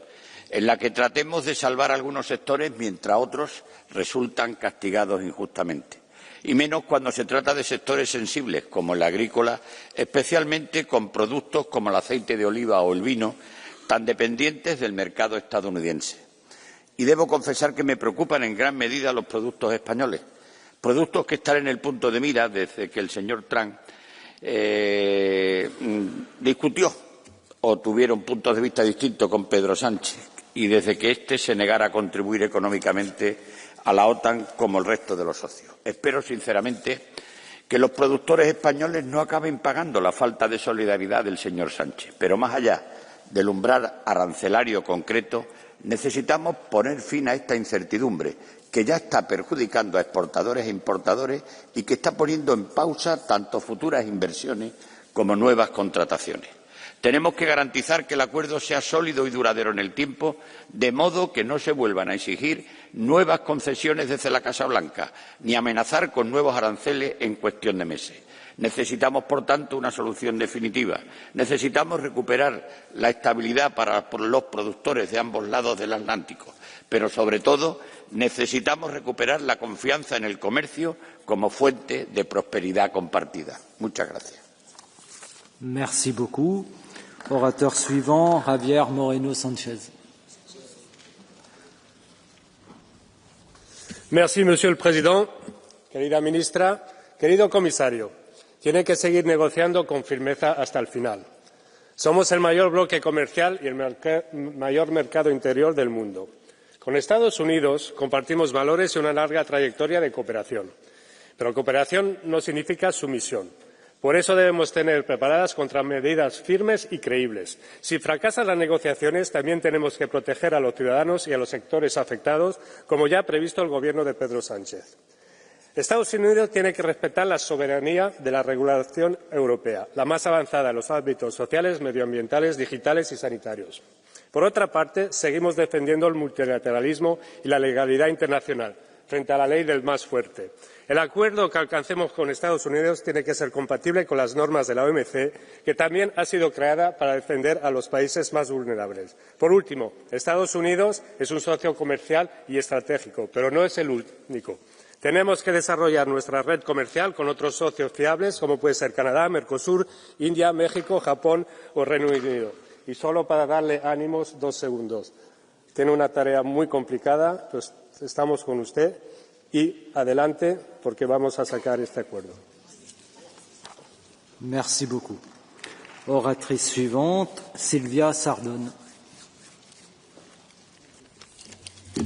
en la que tratemos de salvar algunos sectores mientras otros resultan castigados injustamente. Y menos cuando se trata de sectores sensibles, como el agrícola, especialmente con productos como el aceite de oliva o el vino, tan dependientes del mercado estadounidense. Y debo confesar que me preocupan en gran medida los productos españoles, productos que están en el punto de mira desde que el señor Trump discutió o tuvieron puntos de vista distintos con Pedro Sánchez, y desde que éste se negara a contribuir económicamente a la OTAN como el resto de los socios. Espero sinceramente que los productores españoles no acaben pagando la falta de solidaridad del señor Sánchez. Pero más allá del umbral arancelario concreto, necesitamos poner fin a esta incertidumbre que ya está perjudicando a exportadores e importadores y que está poniendo en pausa tanto futuras inversiones como nuevas contrataciones. Tenemos que garantizar que el acuerdo sea sólido y duradero en el tiempo, de modo que no se vuelvan a exigir nuevas concesiones desde la Casa Blanca, ni amenazar con nuevos aranceles en cuestión de meses. Necesitamos, por tanto, una solución definitiva. Necesitamos recuperar la estabilidad para los productores de ambos lados del Atlántico, pero, sobre todo, necesitamos recuperar la confianza en el comercio como fuente de prosperidad compartida. Muchas gracias. Merci beaucoup. Orateur suivant, Javier Moreno Sánchez. Merci, Monsieur el Président. Querida ministra, querido comisario, tiene que seguir negociando con firmeza hasta el final. Somos el mayor bloque comercial y el mayor mercado interior del mundo. Con Estados Unidos compartimos valores y una larga trayectoria de cooperación. Pero cooperación no significa sumisión. Por eso debemos tener preparadas contramedidas firmes y creíbles. Si fracasan las negociaciones, también tenemos que proteger a los ciudadanos y a los sectores afectados, como ya ha previsto el Gobierno de Pedro Sánchez. Estados Unidos tiene que respetar la soberanía de la regulación europea, la más avanzada en los ámbitos sociales, medioambientales, digitales y sanitarios. Por otra parte, seguimos defendiendo el multilateralismo y la legalidad internacional frente a la ley del más fuerte. El acuerdo que alcancemos con Estados Unidos tiene que ser compatible con las normas de la OMC, que también ha sido creada para defender a los países más vulnerables. Por último, Estados Unidos es un socio comercial y estratégico, pero no es el único. Tenemos que desarrollar nuestra red comercial con otros socios fiables, como puede ser Canadá, Mercosur, India, México, Japón o Reino Unido. Y solo para darle ánimos, 2 segundos. Tiene una tarea muy complicada, pues estamos con usted y adelante porque vamos a sacar este acuerdo. Merci beaucoup. Oratrice suivante, Silvia Sardone.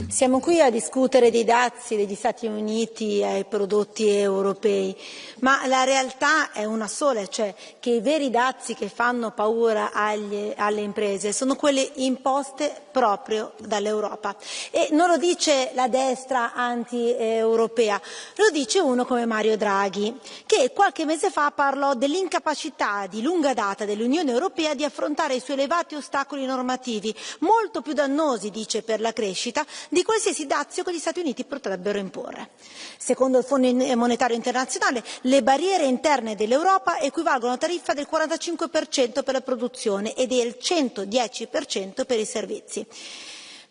Siamo qui a discutere dei dazi degli Stati Uniti ai prodotti europei, ma la realtà è una sola, cioè che i veri dazi che fanno paura alle imprese sono quelli imposte proprio dall'Europa. E non lo dice la destra anti-europea, lo dice uno come Mario Draghi, che qualche mese fa parlò dell'incapacità di lunga data dell'Unione Europea di affrontare i suoi elevati ostacoli normativi, molto più dannosi, dice, per la crescita, di qualsiasi dazio che gli Stati Uniti potrebbero imporre. Secondo il Fondo Monetario Internazionale, le barriere interne dell'Europa equivalgono a una tariffa del 45% per la produzione e del 110% per i servizi.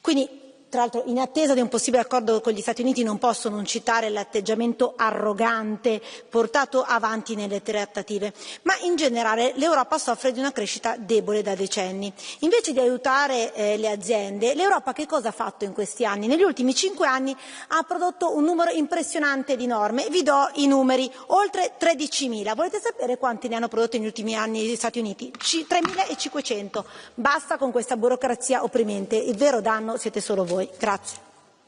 Quindi, tra l'altro, in attesa di un possibile accordo con gli Stati Uniti non posso non citare l'atteggiamento arrogante portato avanti nelle trattative, ma in generale l'Europa soffre di una crescita debole da decenni. Invece di aiutare le aziende, l'Europa che cosa ha fatto in questi anni? Negli ultimi 5 anni ha prodotto un numero impressionante di norme. Vi do i numeri, oltre 13.000. Volete sapere quanti ne hanno prodotte negli ultimi anni gli Stati Uniti? 3.500. Basta con questa burocrazia opprimente. Il vero danno siete solo voi. Grazie.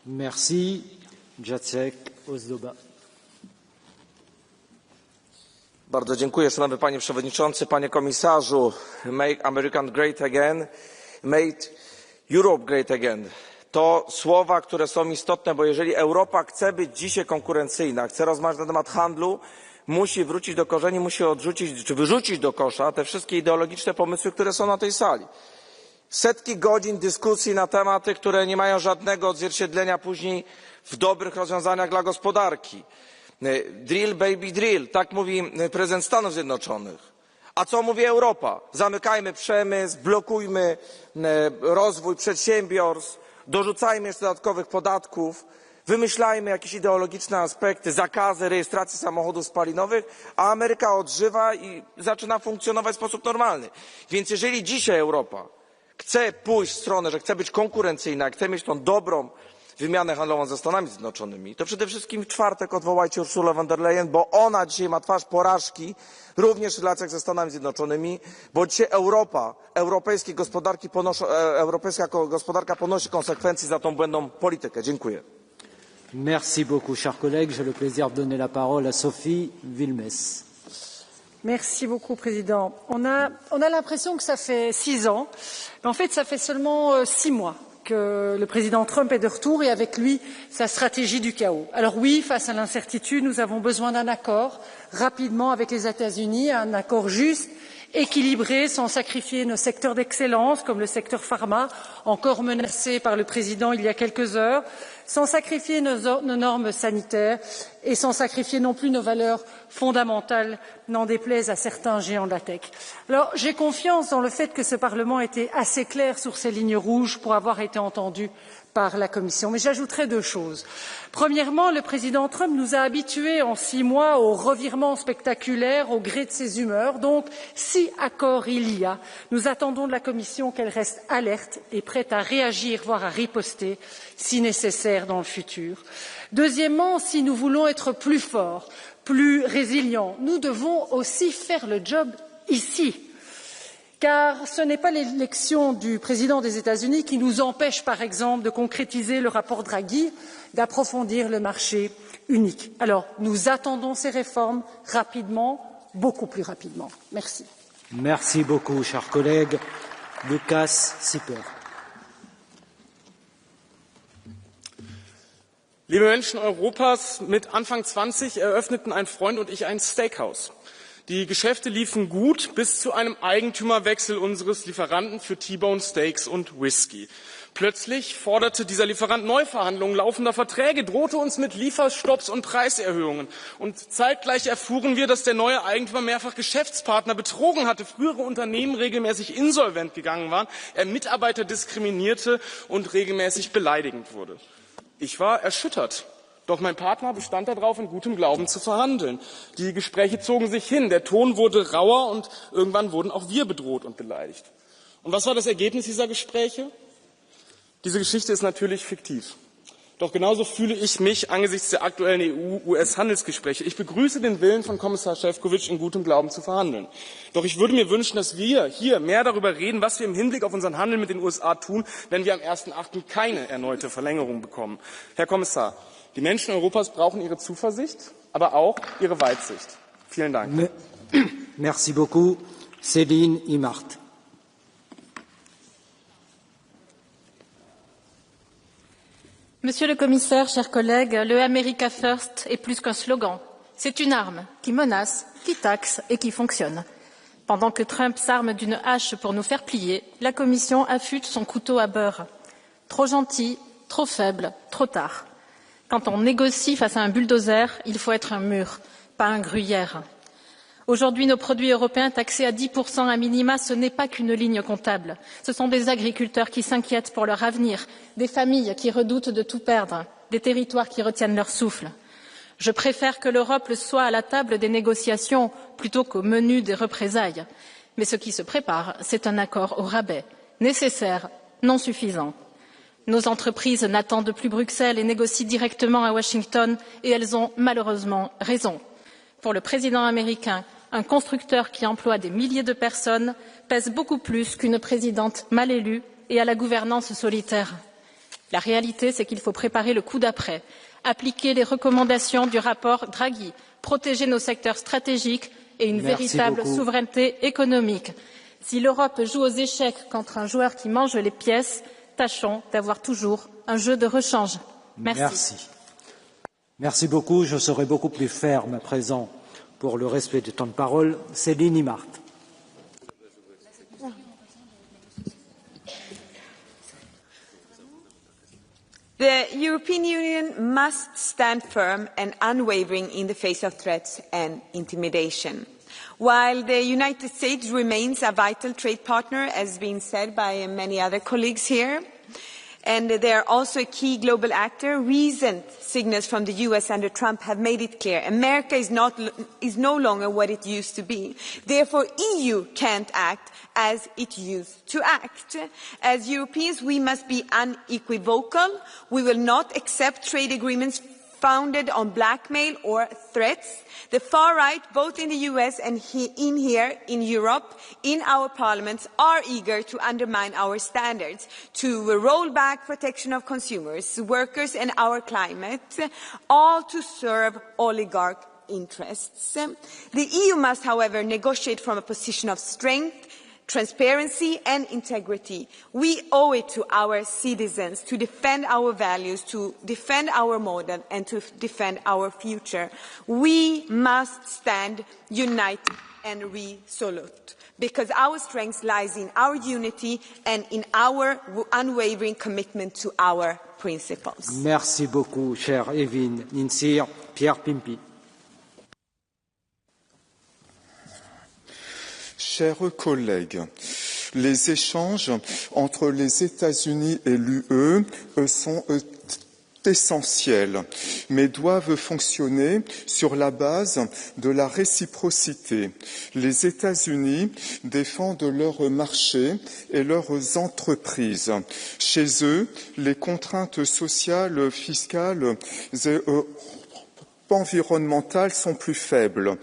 Merci. Jacek Ozdoba. Bardzo dziękuję, szanowny panie przewodniczący, panie komisarzu. Make America great again, make Europe great again. To słowa, które są istotne, bo jeżeli Europa chce być dzisiaj konkurencyjna, chce rozmawiać na temat handlu, musi wrócić do korzeni, musi odrzucić czy wyrzucić do kosza te wszystkie ideologiczne pomysły, które są na tej sali. Setki godzin dyskusji na tematy, które nie mają żadnego odzwierciedlenia później w dobrych rozwiązaniach dla gospodarki. Drill baby drill, tak mówi prezydent Stanów Zjednoczonych. A co mówi Europa? Zamykajmy przemysł, blokujmy rozwój przedsiębiorstw, dorzucajmy jeszcze dodatkowych podatków, wymyślajmy jakieś ideologiczne aspekty, zakazy rejestracji samochodów spalinowych, a Ameryka odżywa i zaczyna funkcjonować w sposób normalny. Więc jeżeli dzisiaj Europa chce pójść w stronę, że chce być konkurencyjna, chce mieć tą dobrą wymianę handlową ze Stanami Zjednoczonymi, to przede wszystkim w czwartek odwołajcie Ursulę von der Leyen, bo ona dzisiaj ma twarz porażki również w relacjach ze Stanami Zjednoczonymi, bo dzisiaj europejska gospodarka ponosi konsekwencje za tą błędną politykę. Dziękuję. Merci beaucoup, chers collègues. J'ai le plaisir de donner la parole à Sophie Wilmès. Merci beaucoup, Président. On a l'impression que ça fait 6 ans, mais en fait, ça fait seulement 6 mois que le président Trump est de retour et avec lui, sa stratégie du chaos. Alors oui, face à l'incertitude, nous avons besoin d'un accord rapidement avec les États-Unis, un accord juste, équilibré, sans sacrifier nos secteurs d'excellence, comme le secteur pharma, encore menacé par le président il y a quelques heures, sans sacrifier nos normes sanitaires et sans sacrifier non plus nos valeurs fondamentales, n'en déplaise à certains géants de la tech. Alors, j'ai confiance dans le fait que ce Parlement était assez clair sur ces lignes rouges pour avoir été entendu par la Commission. Mais j'ajouterai 2 choses. Premièrement, le président Trump nous a habitués en 6 mois aux revirements spectaculaires au gré de ses humeurs. Donc, si accord il y a, nous attendons de la Commission qu'elle reste alerte et prête à réagir, voire à riposter, si nécessaire dans le futur. Deuxièmement, si nous voulons être plus forts, plus résilients, nous devons aussi faire le job ici. Car ce n'est pas l'élection du président des États-Unis qui nous empêche, par exemple, de concrétiser le rapport Draghi, d'approfondir le marché unique. Alors, nous attendons ces réformes rapidement, beaucoup plus rapidement. Merci. Merci beaucoup, chers collègues. Lukas Sieper. Liebe Menschen Europas, mit Anfang 20 eröffneten ein Freund und ich ein Steakhouse. Die Geschäfte liefen gut bis zu einem Eigentümerwechsel unseres Lieferanten für T-Bone Steaks und Whisky. Plötzlich forderte dieser Lieferant Neuverhandlungen laufender Verträge, drohte uns mit Lieferstopps und Preiserhöhungen. Und zeitgleich erfuhren wir, dass der neue Eigentümer mehrfach Geschäftspartner betrogen hatte, frühere Unternehmen regelmäßig insolvent gegangen waren, er Mitarbeiter diskriminierte und regelmäßig beleidigend wurde. Ich war erschüttert. Doch mein Partner bestand darauf, in gutem Glauben zu verhandeln. Die Gespräche zogen sich hin, der Ton wurde rauer und irgendwann wurden auch wir bedroht und beleidigt. Und was war das Ergebnis dieser Gespräche? Diese Geschichte ist natürlich fiktiv. Doch genauso fühle ich mich angesichts der aktuellen EU-US-Handelsgespräche. Ich begrüße den Willen von Kommissar Sefcovic, in gutem Glauben zu verhandeln. Doch ich würde mir wünschen, dass wir hier mehr darüber reden, was wir im Hinblick auf unseren Handel mit den USA tun, wenn wir am 1.8. keine erneute Verlängerung bekommen. Herr Kommissar, die Menschen Europas brauchen Ihre Zuversicht, aber auch Ihre Weitsicht. Vielen Dank. Merci beaucoup. Céline Imart. Monsieur le Commissaire, chers collègues, le America First est plus qu'un slogan. C'est une arme qui menace, qui taxe et qui fonctionne. Pendant que Trump s'arme d'une hache pour nous faire plier, la Commission affûte son couteau à beurre. Trop gentil, trop faible, trop tard. Quand on négocie face à un bulldozer, il faut être un mur, pas un gruyère. Aujourd'hui, nos produits européens taxés à 10% à minima, ce n'est pas qu'une ligne comptable. Ce sont des agriculteurs qui s'inquiètent pour leur avenir, des familles qui redoutent de tout perdre, des territoires qui retiennent leur souffle. Je préfère que l'Europe soit à la table des négociations plutôt qu'au menu des représailles. Mais ce qui se prépare, c'est un accord au rabais, nécessaire, non suffisant. Nos entreprises n'attendent plus Bruxelles et négocient directement à Washington, et elles ont malheureusement raison. Pour le président américain, un constructeur qui emploie des milliers de personnes pèse beaucoup plus qu'une présidente mal élue et à la gouvernance solitaire. La réalité, c'est qu'il faut préparer le coup d'après, appliquer les recommandations du rapport Draghi, protéger nos secteurs stratégiques et une véritable souveraineté économique. Si l'Europe joue aux échecs contre un joueur qui mange les pièces, tâchons d'avoir toujours un jeu de rechange. Merci. Merci beaucoup. Je serai beaucoup plus ferme à présent pour le respect du temps de parole. Céline Imart. The European Union must stand firm and unwavering in the face of threats and intimidation. While the United States remains a vital trade partner, as has been said by many other colleagues here, and they are also a key global actor, recent signals from the US under Trump have made it clear America is no longer what it used to be. Therefore, EU can't act as it used to act. As Europeans, we must be unequivocal. We will not accept trade agreements founded on blackmail or threats. The far right, both in the US and here in Europe, in our parliaments, are eager to undermine our standards, to roll back protection of consumers, workers and our climate, all to serve oligarch interests. The EU must, however, negotiate from a position of strength, transparency and integrity. We owe it to our citizens to defend our values, to defend our model and to defend our future. We must stand united and resolute, because our strength lies in our unity and in our unwavering commitment to our principles. Merci beaucoup, cher Evin Ninsir. Pierre Pimpi. Chers collègues, les échanges entre les États-Unis et l'UE sont essentiels, mais doivent fonctionner sur la base de la réciprocité. Les États-Unis défendent leurs marchés et leurs entreprises. Chez eux, les contraintes sociales, fiscales et environnementales sont plus faibles.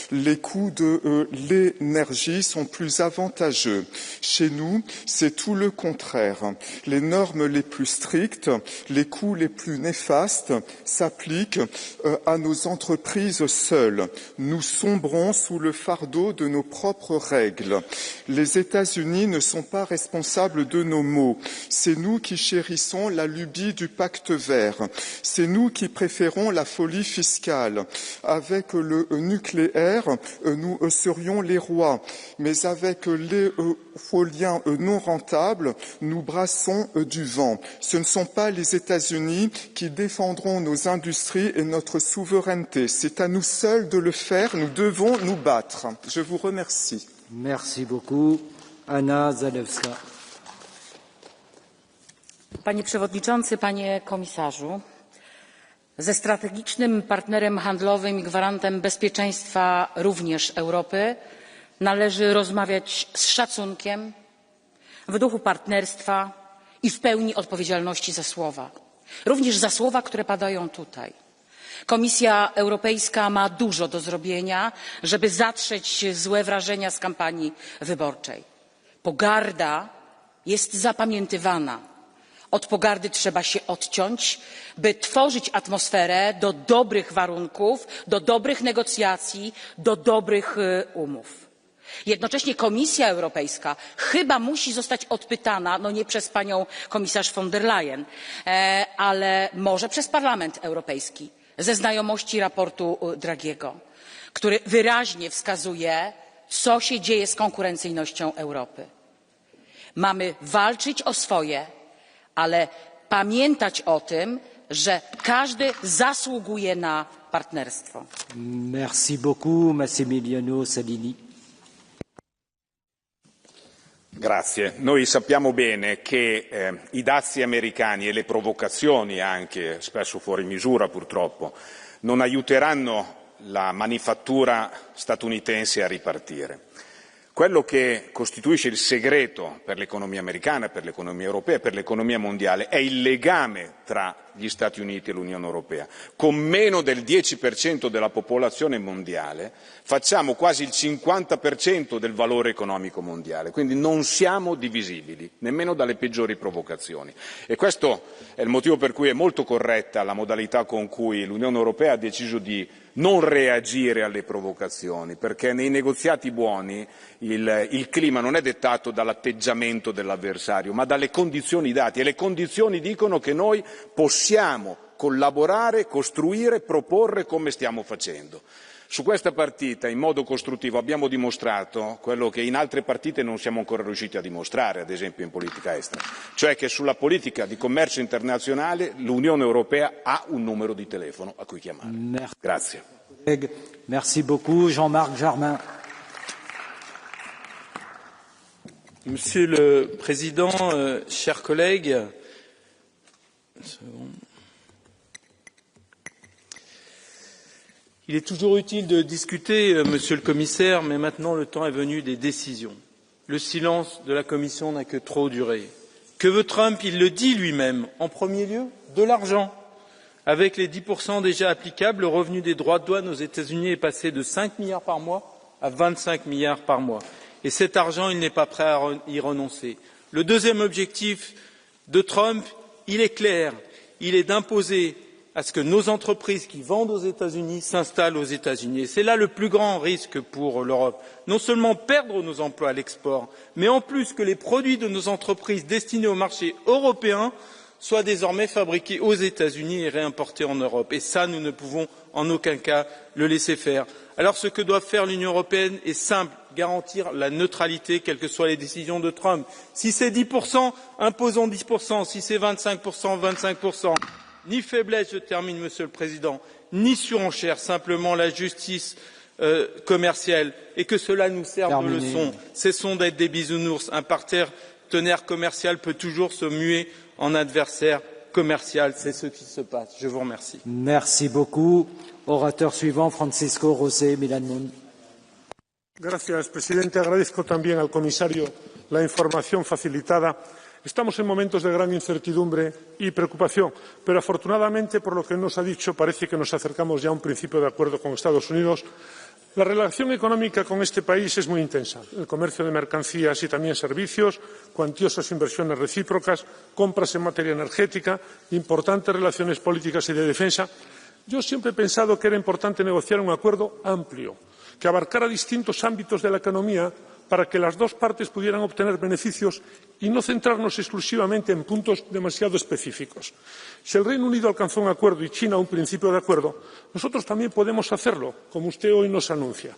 Les coûts de l'énergie sont plus avantageux. Chez nous, c'est tout le contraire. Les normes les plus strictes, les coûts les plus néfastes s'appliquent à nos entreprises seules. Nous sombrons sous le fardeau de nos propres règles. Les États-Unis ne sont pas responsables de nos maux. C'est nous qui chérissons la lubie du pacte vert. C'est nous qui préférons la folie fiscale. Avec le nucléaire, nous serions les rois, mais avec l'éolien non rentable, nous brassons du vent. Ce ne sont pas les États-Unis qui défendront nos industries et notre souveraineté. C'est à nous seuls de le faire. Nous devons nous battre. Je vous remercie. Merci beaucoup. Anna Zalewska. Panie Przewodniczący, Panie Komisarzu. Ze strategicznym partnerem handlowym i gwarantem bezpieczeństwa również Europy należy rozmawiać z szacunkiem, w duchu partnerstwa i w pełni odpowiedzialności za słowa. Również za słowa, które padają tutaj. Komisja Europejska ma dużo do zrobienia, żeby zatrzeć złe wrażenia z kampanii wyborczej. Pogarda jest zapamiętywana. Od pogardy trzeba się odciąć, by tworzyć atmosferę do dobrych warunków, do dobrych negocjacji, do dobrych umów. Jednocześnie Komisja Europejska chyba musi zostać odpytana, no nie przez panią komisarz von der Leyen, ale może przez Parlament Europejski, ze znajomości raportu Draghiego, który wyraźnie wskazuje, co się dzieje z konkurencyjnością Europy. Mamy walczyć o swoje, ale pamiętać o tym, że każdy zasługuje na partnerstwo. Merci beaucoup, Massimiliano Salini. Grazie. Noi sappiamo bene che i dazi americani e le provocazioni, anche spesso fuori misura purtroppo, non aiuteranno la manifattura statunitense a ripartire. Quello che costituisce il segreto per l'economia americana, per l'economia europea e per l'economia mondiale è il legame tra gli Stati Uniti e l'Unione Europea. Con meno del 10% della popolazione mondiale facciamo quasi il 50% del valore economico mondiale, quindi non siamo divisibili, nemmeno dalle peggiori provocazioni. E questo è il motivo per cui è molto corretta la modalità con cui l'Unione Europea ha deciso di non reagire alle provocazioni, perché nei negoziati buoni il clima non è dettato dall'atteggiamento dell'avversario, ma dalle condizioni date, e le condizioni dicono che noi possiamo collaborare, costruire, proporre come stiamo facendo. Su questa partita, in modo costruttivo, abbiamo dimostrato quello che in altre partite non siamo ancora riusciti a dimostrare, ad esempio in politica estera, cioè che sulla politica di commercio internazionale l'Unione Europea ha un numero di telefono a cui chiamare. Grazie. Merci beaucoup, Jean-Marc Jarmin. Monsieur le Président, chers collègues, il est toujours utile de discuter, Monsieur le Commissaire, mais maintenant le temps est venu des décisions. Le silence de la Commission n'a que trop duré. Que veut Trump? Il le dit lui-même. En premier lieu, de l'argent. Avec les 10% déjà applicables, le revenu des droits de douane aux États-Unis est passé de 5 milliards par mois à 25 milliards par mois. Et cet argent, il n'est pas prêt à y renoncer. Le deuxième objectif de Trump, il est clair, il est d'imposer à ce que nos entreprises qui vendent aux États-Unis s'installent aux États-Unis. Et c'est là le plus grand risque pour l'Europe. Non seulement perdre nos emplois à l'export, mais en plus que les produits de nos entreprises destinés au marché européen soient désormais fabriqués aux États-Unis et réimportés en Europe. Et ça, nous ne pouvons en aucun cas le laisser faire. Alors ce que doit faire l'Union européenne est simple, garantir la neutralité, quelles que soient les décisions de Trump. Si c'est 10%, imposons 10%. Si c'est 25%, 25%. Ni faiblesse, je termine, Monsieur le Président, ni surenchère, simplement la justice commerciale, et que cela nous serve de leçon. Cessons d'être des bisounours. Un partenaire commercial peut toujours se muer en adversaire commercial. C'est ce qui se passe. Je vous remercie. Merci beaucoup. Orateur suivant, Francisco José Milán Mon. Gracias, presidente. Agradezco también al comisario la información facilitada. Estamos en momentos de gran incertidumbre y preocupación, pero afortunadamente, por lo que nos ha dicho, parece que nos acercamos ya a un principio de acuerdo con Estados Unidos. La relación económica con este país es muy intensa. El comercio de mercancías y también servicios, cuantiosas inversiones recíprocas, compras en materia energética, importantes relaciones políticas y de defensa. Yo siempre he pensado que era importante negociar un acuerdo amplio, que abarcara distintos ámbitos de la economía para que las dos partes pudieran obtener beneficios y no centrarnos exclusivamente en puntos demasiado específicos. Si el Reino Unido alcanzó un acuerdo y China un principio de acuerdo, nosotros también podemos hacerlo, como usted hoy nos anuncia.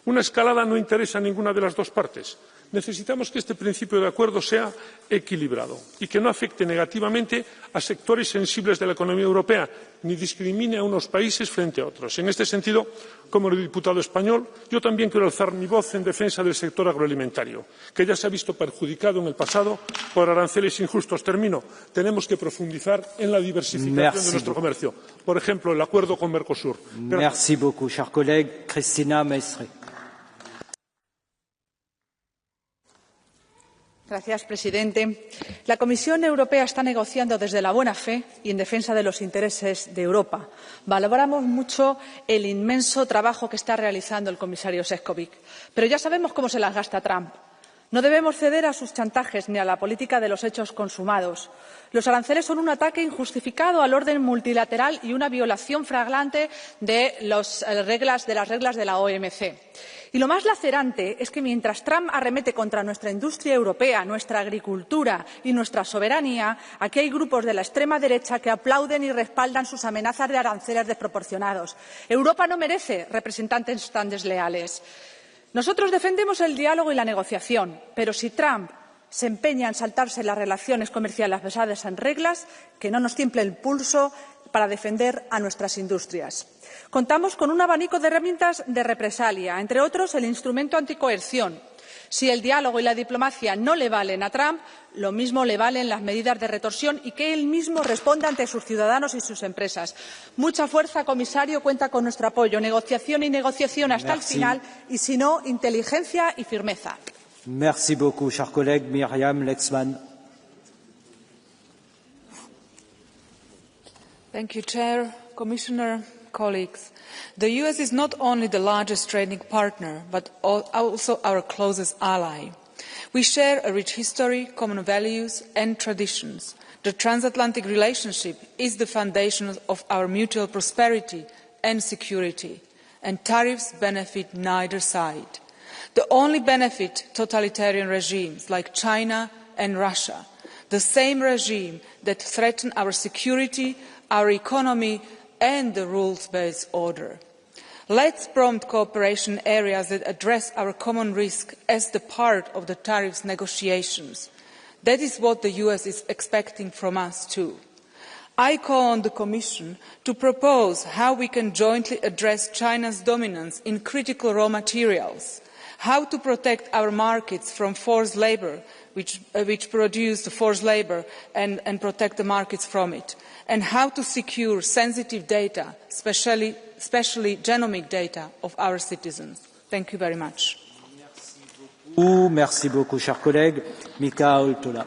Una escalada no interesa a ninguna de las dos partes. Necesitamos que este principio de acuerdo sea equilibrado y que no afecte negativamente a sectores sensibles de la economía europea ni discrimine a unos países frente a otros. En este sentido, como diputado español, yo también quiero alzar mi voz en defensa del sector agroalimentario, que ya se ha visto perjudicado en el pasado por aranceles injustos. Termino. Tenemos que profundizar en la diversificación de nuestro comercio. Por ejemplo, el acuerdo con Mercosur. Merci beaucoup, cher collègue. Cristina Maestre. Señor presidente, la Comisión Europea está negociando desde la buena fe y en defensa de los intereses de Europa. Valoramos mucho el inmenso trabajo que está realizando el comisario Sefcovic, pero ya sabemos cómo se las gasta Trump. No debemos ceder a sus chantajes ni a la política de los hechos consumados. Los aranceles son un ataque injustificado al orden multilateral y una violación flagrante de las reglas de la OMC. Y lo más lacerante es que mientras Trump arremete contra nuestra industria europea, nuestra agricultura y nuestra soberanía, aquí hay grupos de la extrema derecha que aplauden y respaldan sus amenazas de aranceles desproporcionados. Europa no merece representantes tan desleales. Nosotros defendemos el diálogo y la negociación, pero si Trump se empeña en saltarse las relaciones comerciales basadas en reglas, que no nos tiemble el pulso para defender a nuestras industrias. Contamos con un abanico de herramientas de represalia, entre otros el instrumento anticoerción. Si el diálogo y la diplomacia no le valen a Trump, lo mismo le valen las medidas de retorsión y que él mismo responda ante sus ciudadanos y sus empresas. Mucha fuerza, comisario, cuenta con nuestro apoyo. Negociación y negociación hasta el final y, si no, inteligencia y firmeza. Merci beaucoup, cher collègue. Myriam Lexman. Thank you, Chair, Commissioner, colleagues. The US is not only the largest trading partner, but also our closest ally. We share a rich history, common values and traditions. The transatlantic relationship is the foundation of our mutual prosperity and security, and tariffs benefit neither side. The only benefit totalitarian regimes like China and Russia, the same regime that threaten our security, our economy and the rules-based order. Let's prompt cooperation areas that address our common risk as the part of the tariffs negotiations. That is what the US is expecting from us too. I call on the Commission to propose how we can jointly address China's dominance in critical raw materials, how to protect our markets from forced labour, which produce the forced labour, and protect the markets from it, and how to secure sensitive data, especially genomic data of our citizens. Thank you very much. Merci beaucoup, cher collègue. Mikael Tola.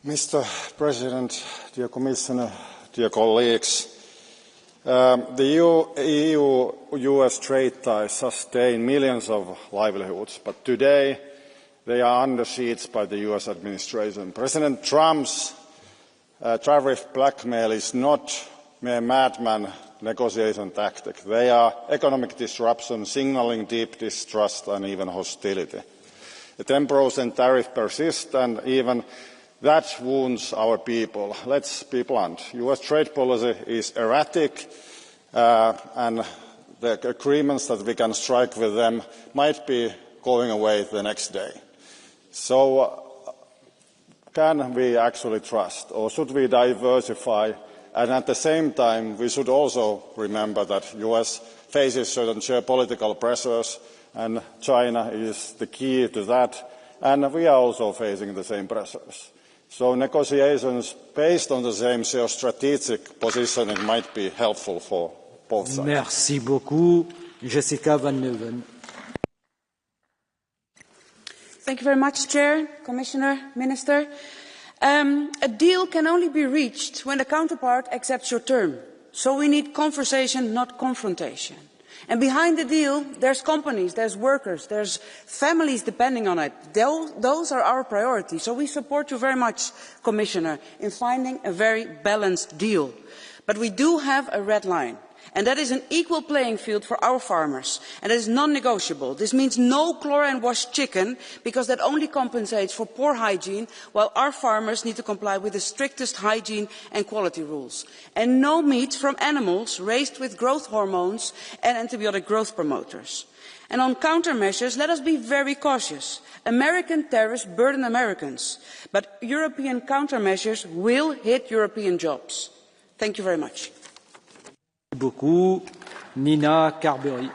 Mr. President, dear Commissioner, dear colleagues, the EU-US trade ties sustain millions of livelihoods, but today they are under siege by the US administration. President Trump's tariff blackmail is not mere madman negotiation tactic. They are economic disruption, signalling deep distrust and even hostility. The 10% tariff persists, and even that wounds our people. Let's be blunt. US trade policy is erratic, and the agreements that we can strike with them might be going away the next day. So can we actually trust, or should we diversify? And at the same time, we should also remember that the US faces certain geopolitical pressures, and China is the key to that, and we are also facing the same pressures. So negotiations based on the same geostrategic positioning might be helpful for both sides. Merci beaucoup. Jessica Van Neuven. Thank you very much, Chair, Commissioner, Minister. A deal can only be reached when the counterpart accepts your term. So we need conversation, not confrontation. And behind the deal, there's companies, there's workers, there's families depending on it. Those are our priorities. So we support you very much, Commissioner, in finding a very balanced deal. But we do have a red line. And that is an equal playing field for our farmers. And that is non-negotiable. This means no chlorine-washed chicken, because that only compensates for poor hygiene, while our farmers need to comply with the strictest hygiene and quality rules. And no meat from animals raised with growth hormones and antibiotic growth promoters. And on countermeasures, let us be very cautious. American tariffs burden Americans, but European countermeasures will hit European jobs. Thank you very much. Nina Carberry.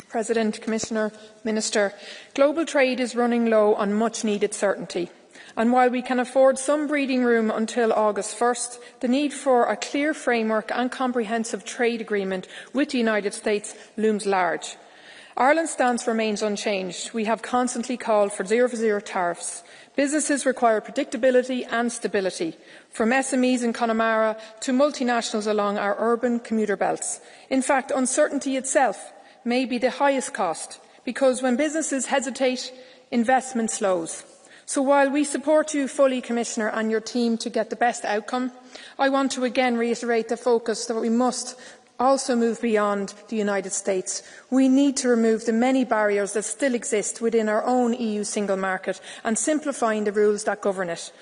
President, Commissioner, Minister, global trade is running low on much needed certainty. And while we can afford some breathing room until August 1st, the need for a clear framework and comprehensive trade agreement with the United States looms large. Ireland's stance remains unchanged. We have constantly called for zero tariffs. Businesses require predictability and stability, from SMEs in Connemara to multinationals along our urban commuter belts. In fact, uncertainty itself may be the highest cost, because when businesses hesitate, investment slows. So while we support you fully, Commissioner, and your team to get the best outcome, I want to again reiterate the focus that we must also move beyond the United States. We need to remove the many barriers that still exist within our own EU single market and simplifying the rules that govern it.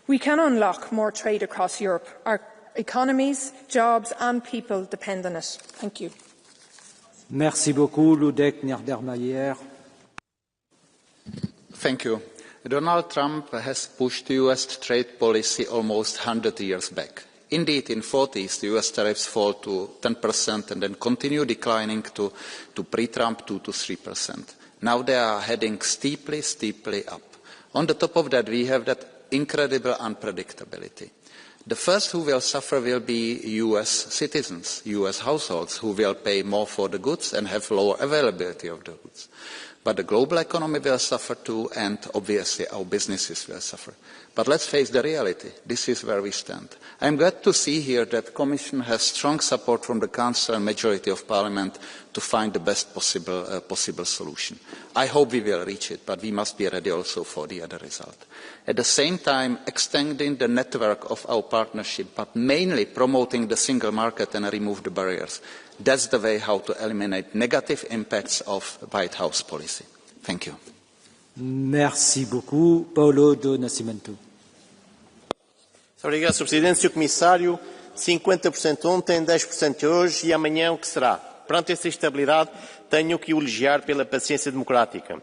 We can unlock more trade across Europe. Our economies, jobs and people depend on it. Thank you. Merci beaucoup, Ludek Niedermayer. Thank you. Donald Trump has pushed US trade policy almost 100 years back. Indeed, in the 40s, the US tariffs fall to 10% and then continue declining to pre-Trump 2 to 3%. Now they are heading steeply up. On the top of that, we have that incredible unpredictability. The first who will suffer will be US citizens, US households, who will pay more for the goods and have lower availability of the goods. But the global economy will suffer too, and obviously our businesses will suffer. But let's face the reality. This is where we stand. I am glad to see here that the Commission has strong support from the Council and majority of Parliament to find the best possible solution. I hope we will reach it, but we must be ready also for the other result. At the same time, extending the network of our partnership, but mainly promoting the single market and remove the barriers. That's the way how to eliminate negative impacts of White House policy. Thank you. Merci beaucoup. Paulo do Nascimento. Obrigado, Sr. Presidente. Sr. Comissário, 50% ontem, 10% hoje e amanhã o que será? Perante essa instabilidade, tenho que o elogiar pela paciência democrática.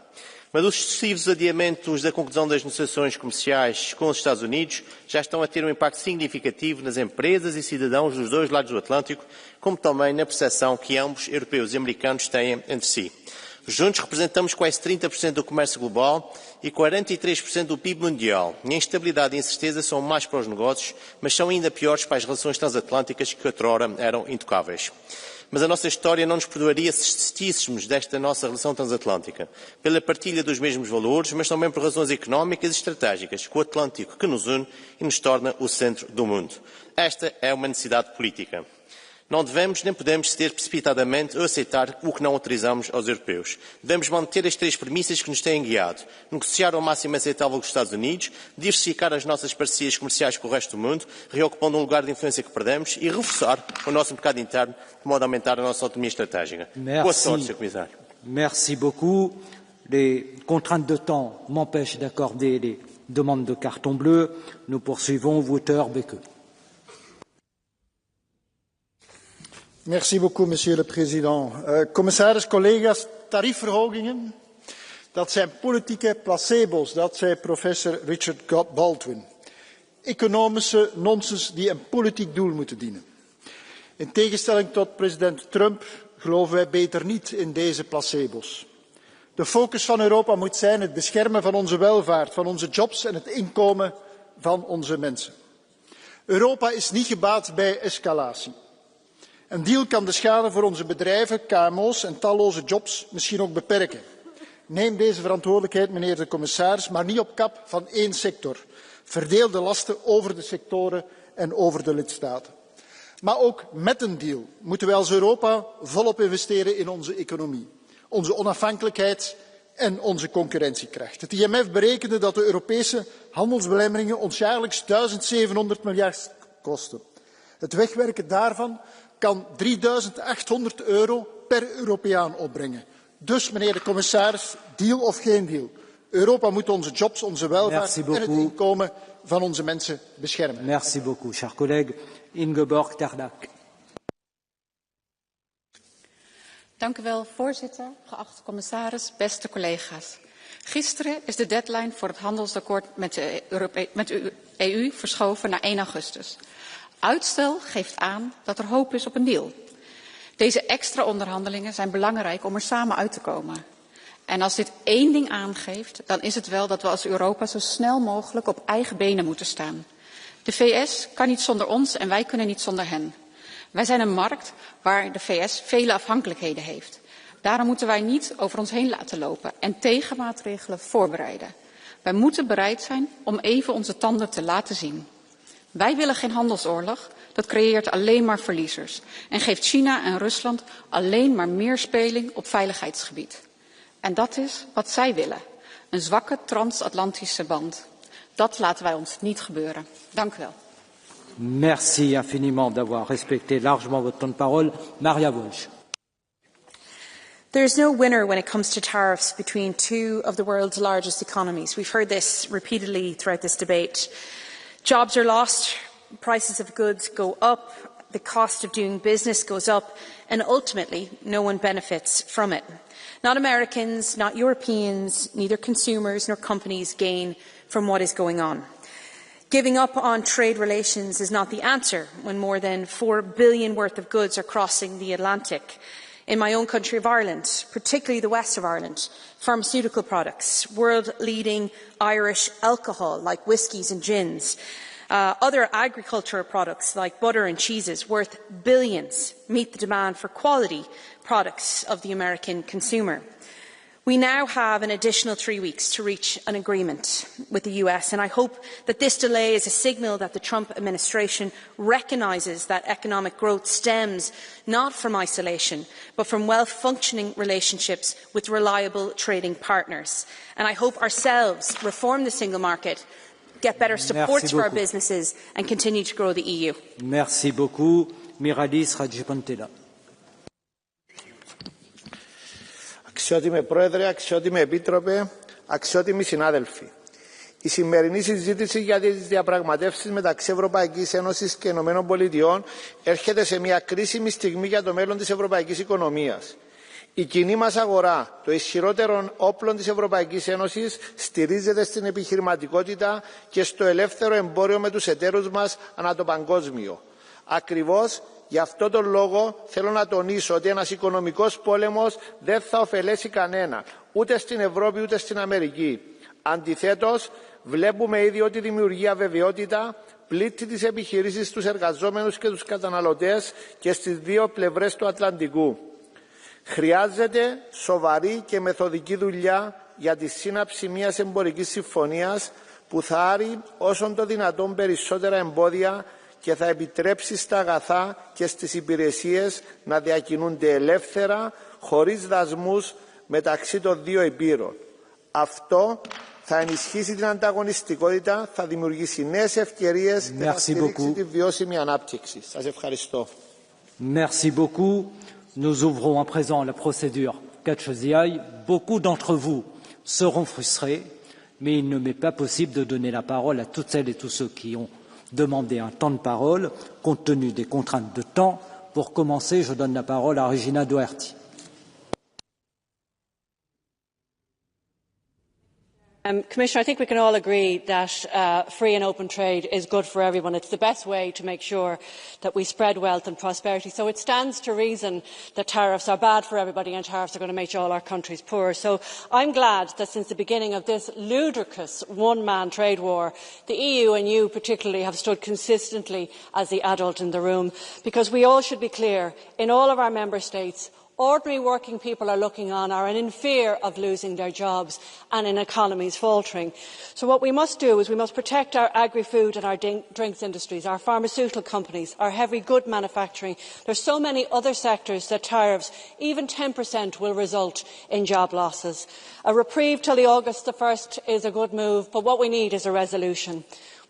Mas os sucessivos adiamentos da conclusão das negociações comerciais com os Estados Unidos já estão a ter um impacto significativo nas empresas e cidadãos dos dois lados do Atlântico, como também na percepção que ambos, europeus e americanos, têm entre si. Juntos representamos quase 30% do comércio global e 43% do PIB mundial. E a instabilidade e a incerteza são mais para os negócios, mas são ainda piores para as relações transatlânticas que outrora eram intocáveis. Mas a nossa história não nos perdoaria se desistíssemos desta nossa relação transatlântica, pela partilha dos mesmos valores, mas também por razões económicas e estratégicas, com o Atlântico que nos une e nos torna o centro do mundo. Esta é uma necessidade política. Não devemos nem podemos ceder precipitadamente ou aceitar o que não autorizamos aos europeus. Devemos manter as três premissas que nos têm guiado. Negociar ao máximo aceitável com os Estados Unidos, diversificar as nossas parcerias comerciais com o resto do mundo, reocupando um lugar de influência que perdemos e reforçar o nosso mercado interno, de modo a aumentar a nossa autonomia estratégica. Boa sorte, Sr. Comissário. Merci beaucoup. Les contraintes de temps m'empêchent d'accorder les demandes de carton bleu. Nous poursuivons. Wouter Beke. Merci beaucoup, Monsieur le Président. Commissaris, collega's, tariefverhogingen, dat zijn politieke placebo's, dat zei professor Richard Baldwin. Economische nonsens die een politiek doel moeten dienen. In tegenstelling tot president Trump geloven wij beter niet in deze placebo's. De focus van Europa moet zijn het beschermen van onze welvaart, van onze jobs en het inkomen van onze mensen. Europa is niet gebaat bij escalatie. Een deal kan de schade voor onze bedrijven, KMO's en talloze jobs misschien ook beperken. Neem deze verantwoordelijkheid, meneer de commissaris, maar niet op kap van één sector. Verdeel de lasten over de sectoren en over de lidstaten. Maar ook met een deal moeten wij als Europa volop investeren in onze economie, onze onafhankelijkheid en onze concurrentiekracht. Het IMF berekende dat de Europese handelsbelemmeringen ons jaarlijks 1700 miljard kosten. Het wegwerken daarvan kan €3.800 per Europeaan opbrengen. Dus, meneer de commissaris, deal of geen deal. Europa moet onze jobs, onze welvaart en het inkomen van onze mensen beschermen. Merci beaucoup, cher collègue. Ingeborg Terdak. Dank u wel, voorzitter, geachte commissaris, beste collega's. Gisteren is de deadline voor het handelsakkoord met de EU verschoven naar 1 augustus. Uitstel geeft aan dat er hoop is op een deal. Deze extra onderhandelingen zijn belangrijk om er samen uit te komen. En als dit één ding aangeeft, dan is het wel dat we als Europa zo snel mogelijk op eigen benen moeten staan. De VS kan niet zonder ons en wij kunnen niet zonder hen. Wij zijn een markt waar de VS vele afhankelijkheden heeft. Daarom moeten wij niet over ons heen laten lopen en tegenmaatregelen voorbereiden. Wij moeten bereid zijn om even onze tanden te laten zien. Wij willen geen handelsoorlog, dat creëert alleen maar verliezers en geeft China en Rusland alleen maar meer speling op veiligheidsgebied. En dat is wat zij willen, een zwakke transatlantische band. Dat laten wij ons niet gebeuren. Dank u wel. Merci infiniment d'avoir respecté largement votre temps de parole. Maria Walsh. There is no winner when it comes to tariffs between two of the world's largest economies. We've heard this repeatedly throughout this debate. Jobs are lost, prices of goods go up, the cost of doing business goes up, and ultimately no one benefits from it. Not Americans, not Europeans, neither consumers nor companies gain from what is going on. Giving up on trade relations is not the answer when more than $4 billion worth of goods are crossing the Atlantic. In my own country of Ireland, particularly the west of Ireland, pharmaceutical products, world-leading Irish alcohol like whiskies and gins, other agricultural products like butter and cheeses worth billions meet the demand for quality products of the American consumer. We now have an additional 3 weeks to reach an agreement with the US, and I hope that this delay is a signal that the Trump administration recognises that economic growth stems not from isolation, but from well-functioning relationships with reliable trading partners. And I hope ourselves reform the single market, get better support for our businesses, and continue to grow the EU. Merci beaucoup. Miralis Rajapantela. Αξιότιμε Πρόεδρε, αξιότιμε Επίτροπε, αξιότιμοι συνάδελφοι. Η σημερινή συζήτηση για τις διαπραγματεύσεις μεταξύ Ευρωπαϊκής Ένωσης και Ηνωμένων Πολιτειών έρχεται σε μια κρίσιμη στιγμή για το μέλλον της ευρωπαϊκής οικονομίας. Η κοινή μας αγορά, το ισχυρότερο όπλο της Ευρωπαϊκής Ένωσης, στηρίζεται στην επιχειρηματικότητα και στο ελεύθερο εμπόριο με τους εταίρους μας ανά το παγκόσμιο. Ακριβώς γι' αυτό τον λόγο θέλω να τονίσω ότι ένας οικονομικός πόλεμος δεν θα ωφελέσει κανένα, ούτε στην Ευρώπη ούτε στην Αμερική. Αντιθέτως, βλέπουμε ήδη ότι δημιουργεί αβεβαιότητα, πλήττει τις επιχειρήσεις, τους εργαζόμενους και τους καταναλωτές και στις δύο πλευρές του Ατλαντικού. Χρειάζεται σοβαρή και μεθοδική δουλειά για τη σύναψη μιας εμπορικής συμφωνίας που θα άρει όσον το δυνατόν περισσότερα εμπόδια και θα επιτρέψει στα αγαθά και στις υπηρεσίες να διακινούνται ελεύθερα, χωρίς δασμούς μεταξύ των δύο υπήρων. Αυτό θα ενισχύσει την ανταγωνιστικότητα, θα δημιουργήσει νέες ευκαιρίες και θα στηρίξει τη βιώσιμη ανάπτυξη. Σας ευχαριστώ. Merci beaucoup. Nous ouvrons à présent la procédure catch the eye. Beaucoup d'entre vous seront frustrés, mais il ne m'est pas possible de donner la parole à toutes celles et tous ceux qui ont demandé un temps de parole, compte tenu des contraintes de temps. Pour commencer, je donne la parole à Regina Doherty. Commissioner, I think we can all agree that free and open trade is good for everyone. It's the best way to make sure that we spread wealth and prosperity. So it stands to reason that tariffs are bad for everybody and tariffs are going to make all our countries poor. So I'm glad that since the beginning of this ludicrous one-man trade war, the EU and you particularly have stood consistently as the adult in the room, because we all should be clear, in all of our member states, ordinary working people are looking on, are in fear of losing their jobs and in economies faltering. So what we must do is we must protect our agri-food and our drinks industries, our pharmaceutical companies, our heavy good manufacturing. There are so many other sectors that tariffs, even 10%, will result in job losses. A reprieve till August the 1st is a good move, but what we need is a resolution.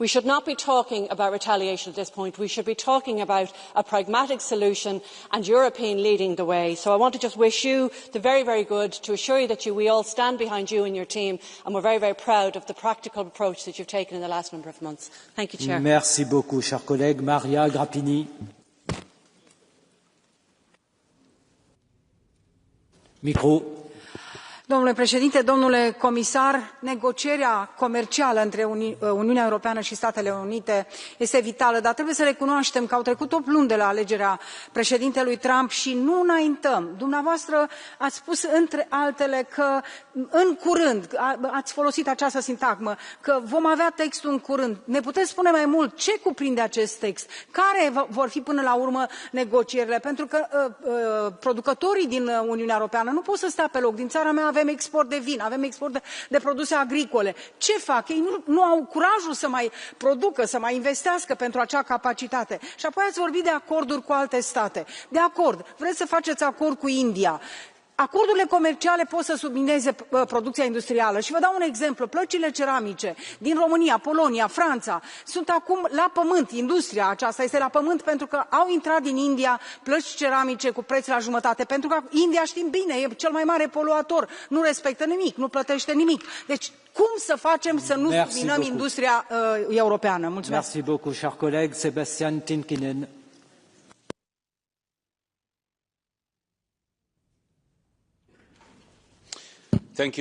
We should not be talking about retaliation at this point. We should be talking about a pragmatic solution and European leading the way. So I want to just wish you the very, very good, to assure you that we all stand behind you and your team, and we're very, very proud of the practical approach that you've taken in the last number of months. Thank you, Chair. Merci beaucoup, cher collègue. Maria Grappini. Micro. Domnule președinte, domnule comisar, negocierea comercială între Uniunea Europeană și Statele Unite este vitală, dar trebuie să recunoaștem că au trecut 8 luni de la alegerea președintelui Trump și nu înaintăm. Dumneavoastră ați spus, între altele, că în curând, ați folosit această sintagmă, că vom avea textul în curând. Ne puteți spune mai mult ce cuprinde acest text? Care vor fi până la urmă negocierile? Pentru că producătorii din Uniunea Europeană nu pot să stea pe loc. Din țara mea avem export de vin, avem export de produse agricole. Ce fac? Ei nu au curajul să mai producă, să mai investească pentru acea capacitate. Și apoi ați vorbit de acorduri cu alte state. De acord, vreți să faceți acord cu India. Acordurile comerciale pot să submineze producția industrială și vă dau un exemplu. Plăcile ceramice din România, Polonia, Franța sunt acum la pământ. Industria aceasta este la pământ pentru că au intrat din India plăci ceramice cu preț la jumătate. Pentru că India, știm bine, e cel mai mare poluator. Nu respectă nimic, nu plătește nimic. Deci cum să facem să nu subminăm industria europeană? Mulțumesc. Merci beaucoup, cher collègue. Sebastian Tinkinen.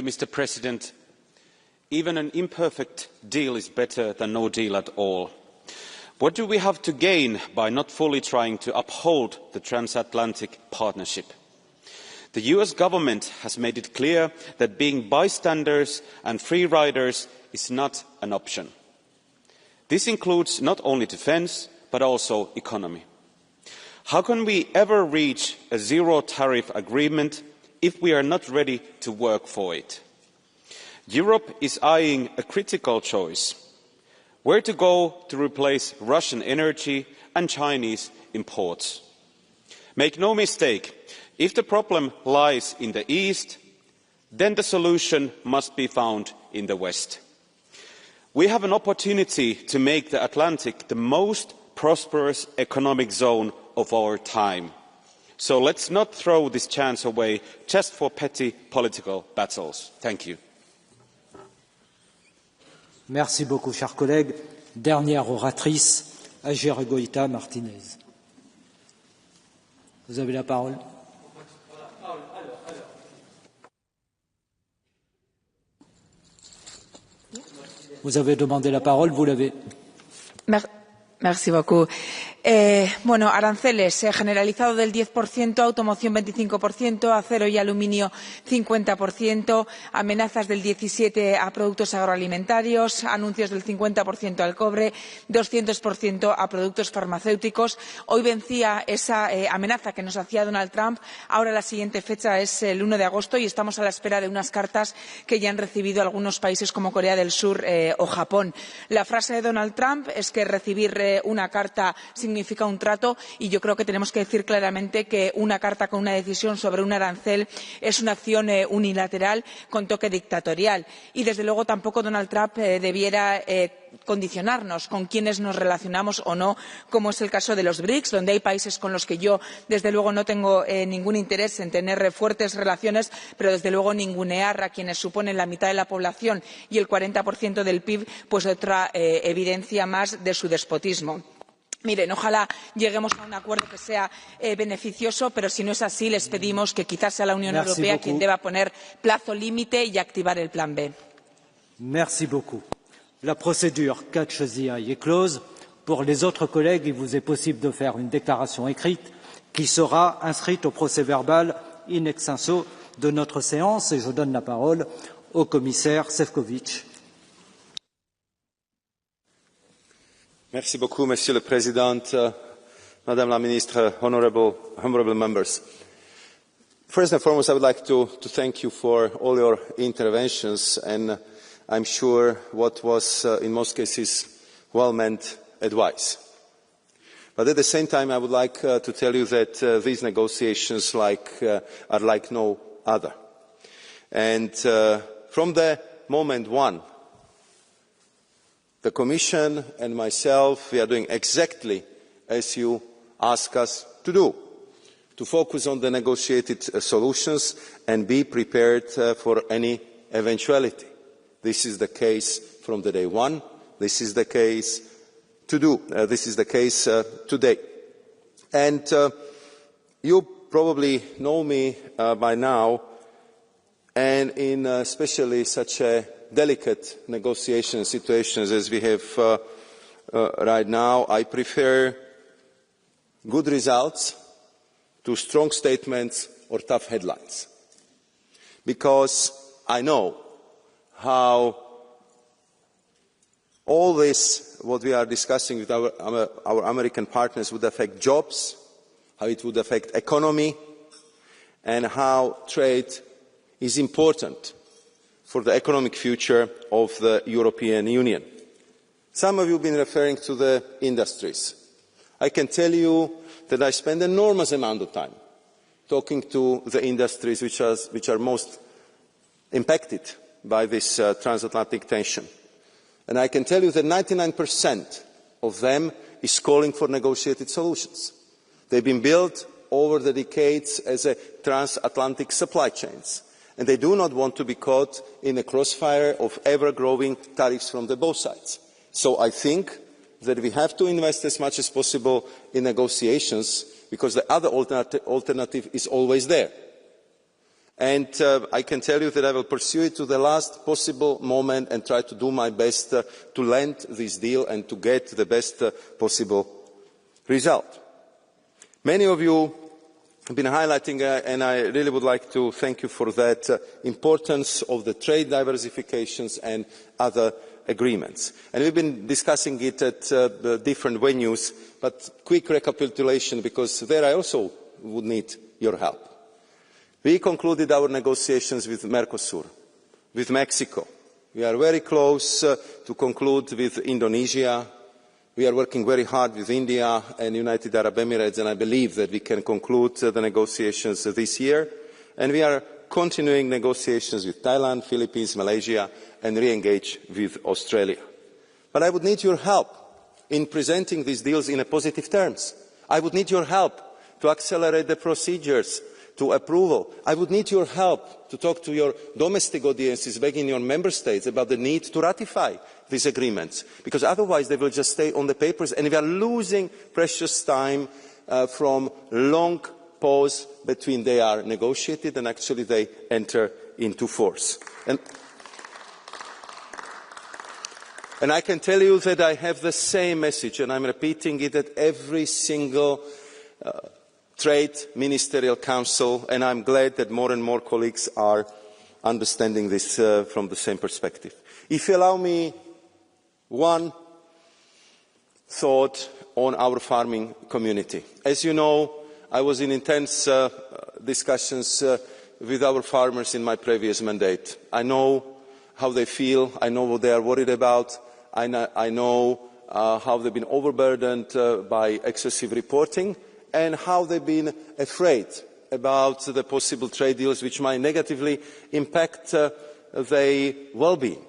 Mr President. Even an imperfect deal is better than no deal at all. What do we have to gain by not fully trying to uphold the transatlantic partnership? The US government has made it clear that being bystanders and free riders is not an option. This includes not only defence, but also economy. How can we ever reach a zero-tariff agreement if we are not ready to work for it? Europe is eyeing a critical choice: where to go to replace Russian energy and Chinese imports. Make no mistake, if the problem lies in the East, then the solution must be found in the West. We have an opportunity to make the Atlantic the most prosperous economic zone of our time. So let's not throw this chance away just for petty political battles. Thank you. Merci beaucoup, cher collègue. Dernière oratrice, Aguirre Martinez. Vous avez la parole. Vous avez demandé la parole, vous l'avez. Merci beaucoup. Aranceles generalizado del 10%, automoción 25%, acero y aluminio 50%, amenazas del 17% a productos agroalimentarios, anuncios del 50% al cobre, 200% a productos farmacéuticos. Hoy vencía esa amenaza que nos hacía Donald Trump. Ahora la siguiente fecha es el 1 de agosto y estamos a la espera de unas cartas que ya han recibido algunos países como Corea del Sur o Japón. La frase de Donald Trump es que recibir una carta significa un trato y yo creo que tenemos que decir claramente que una carta con una decisión sobre un arancel es una acción unilateral con toque dictatorial y desde luego tampoco Donald Trump debiera condicionarnos con quiénes nos relacionamos o no, como es el caso de los BRICS, donde hay países con los que yo desde luego no tengo ningún interés en tener fuertes relaciones, pero desde luego ningunear a quienes suponen la mitad de la población y el 40% del PIB, pues otra evidencia más de su despotismo. Miren, ojalá lleguemos a un acuerdo que sea beneficioso, pero si no es así, les pedimos que quizás sea la Unión Europea quien deba poner plazo límite y activar el plan B. Merci beaucoup. La procédure catch the eye est close. Pour les autres collègues, il vous est possible de faire une déclaration écrite qui sera inscrite au procès-verbal in extenso de notre séance. Et je donne la parole au commissaire Sefcovic. Merci beaucoup, Monsieur le Président, Madame la Ministre, honourable members. First and foremost, I would like to thank you for all your interventions, and I'm sure what was, in most cases, well-meant advice. But at the same time, I would like to tell you that these negotiations are like no other. And from the moment one, the Commission and myself, we are doing exactly as you ask us to do, to focus on the negotiated solutions and be prepared for any eventuality. This is the case from the day one. This is the case today. And you probably know me by now, and in especially such a delicate negotiation situations as we have right now, I prefer good results to strong statements or tough headlines. Because I know how all this, what we are discussing with our American partners, would affect jobs, how it would affect economy, and how trade is important for the economic future of the European Union. Some of you have been referring to the industries. I can tell you that I spend an enormous amount of time talking to the industries which are most impacted by this transatlantic tension. And I can tell you that 99% of them is calling for negotiated solutions. They've been built over the decades as transatlantic supply chains. And they do not want to be caught in the crossfire of ever-growing tariffs from both sides. So I think that we have to invest as much as possible in negotiations, because the other alternative is always there. And I can tell you that I will pursue it to the last possible moment and try to do my best to land this deal and to get the best possible result. Many of you have been highlighting, and I really would like to thank you for that, importance of the trade diversifications and other agreements. And we've been discussing it at different venues, but quick recapitulation, because there I also would need your help. We concluded our negotiations with Mercosur, with Mexico. We are very close to conclude with Indonesia. We are working very hard with India and United Arab Emirates, and I believe that we can conclude the negotiations this year. And we are continuing negotiations with Thailand, Philippines, Malaysia, and re-engage with Australia. But I would need your help in presenting these deals in positive terms. I would need your help to accelerate the procedures to approval. I would need your help to talk to your domestic audiences back in your member states about the need to ratify these agreements, because otherwise they will just stay on the papers and we are losing precious time from long pause between they are negotiated and actually they enter into force. And And I can tell you that I have the same message, and I'm repeating it at every single Trade Ministerial Council, and I'm glad that more and more colleagues are understanding this from the same perspective. If you allow me one thought on our farming community. As you know, I was in intense discussions with our farmers in my previous mandate. I know how they feel, I know what they are worried about, I know how they've been overburdened by excessive reporting, and how they've been afraid about the possible trade deals which might negatively impact their well-being.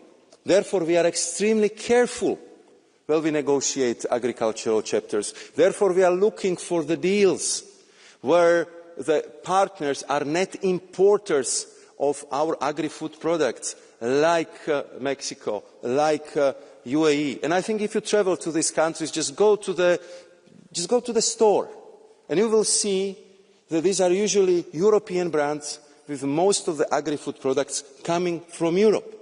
Therefore, we are extremely careful when we negotiate agricultural chapters. Therefore, we are looking for the deals where the partners are net importers of our agri-food products, like Mexico, like UAE. And I think if you travel to these countries, just go to the store, and you will see that these are usually European brands, with most of the agri-food products coming from Europe.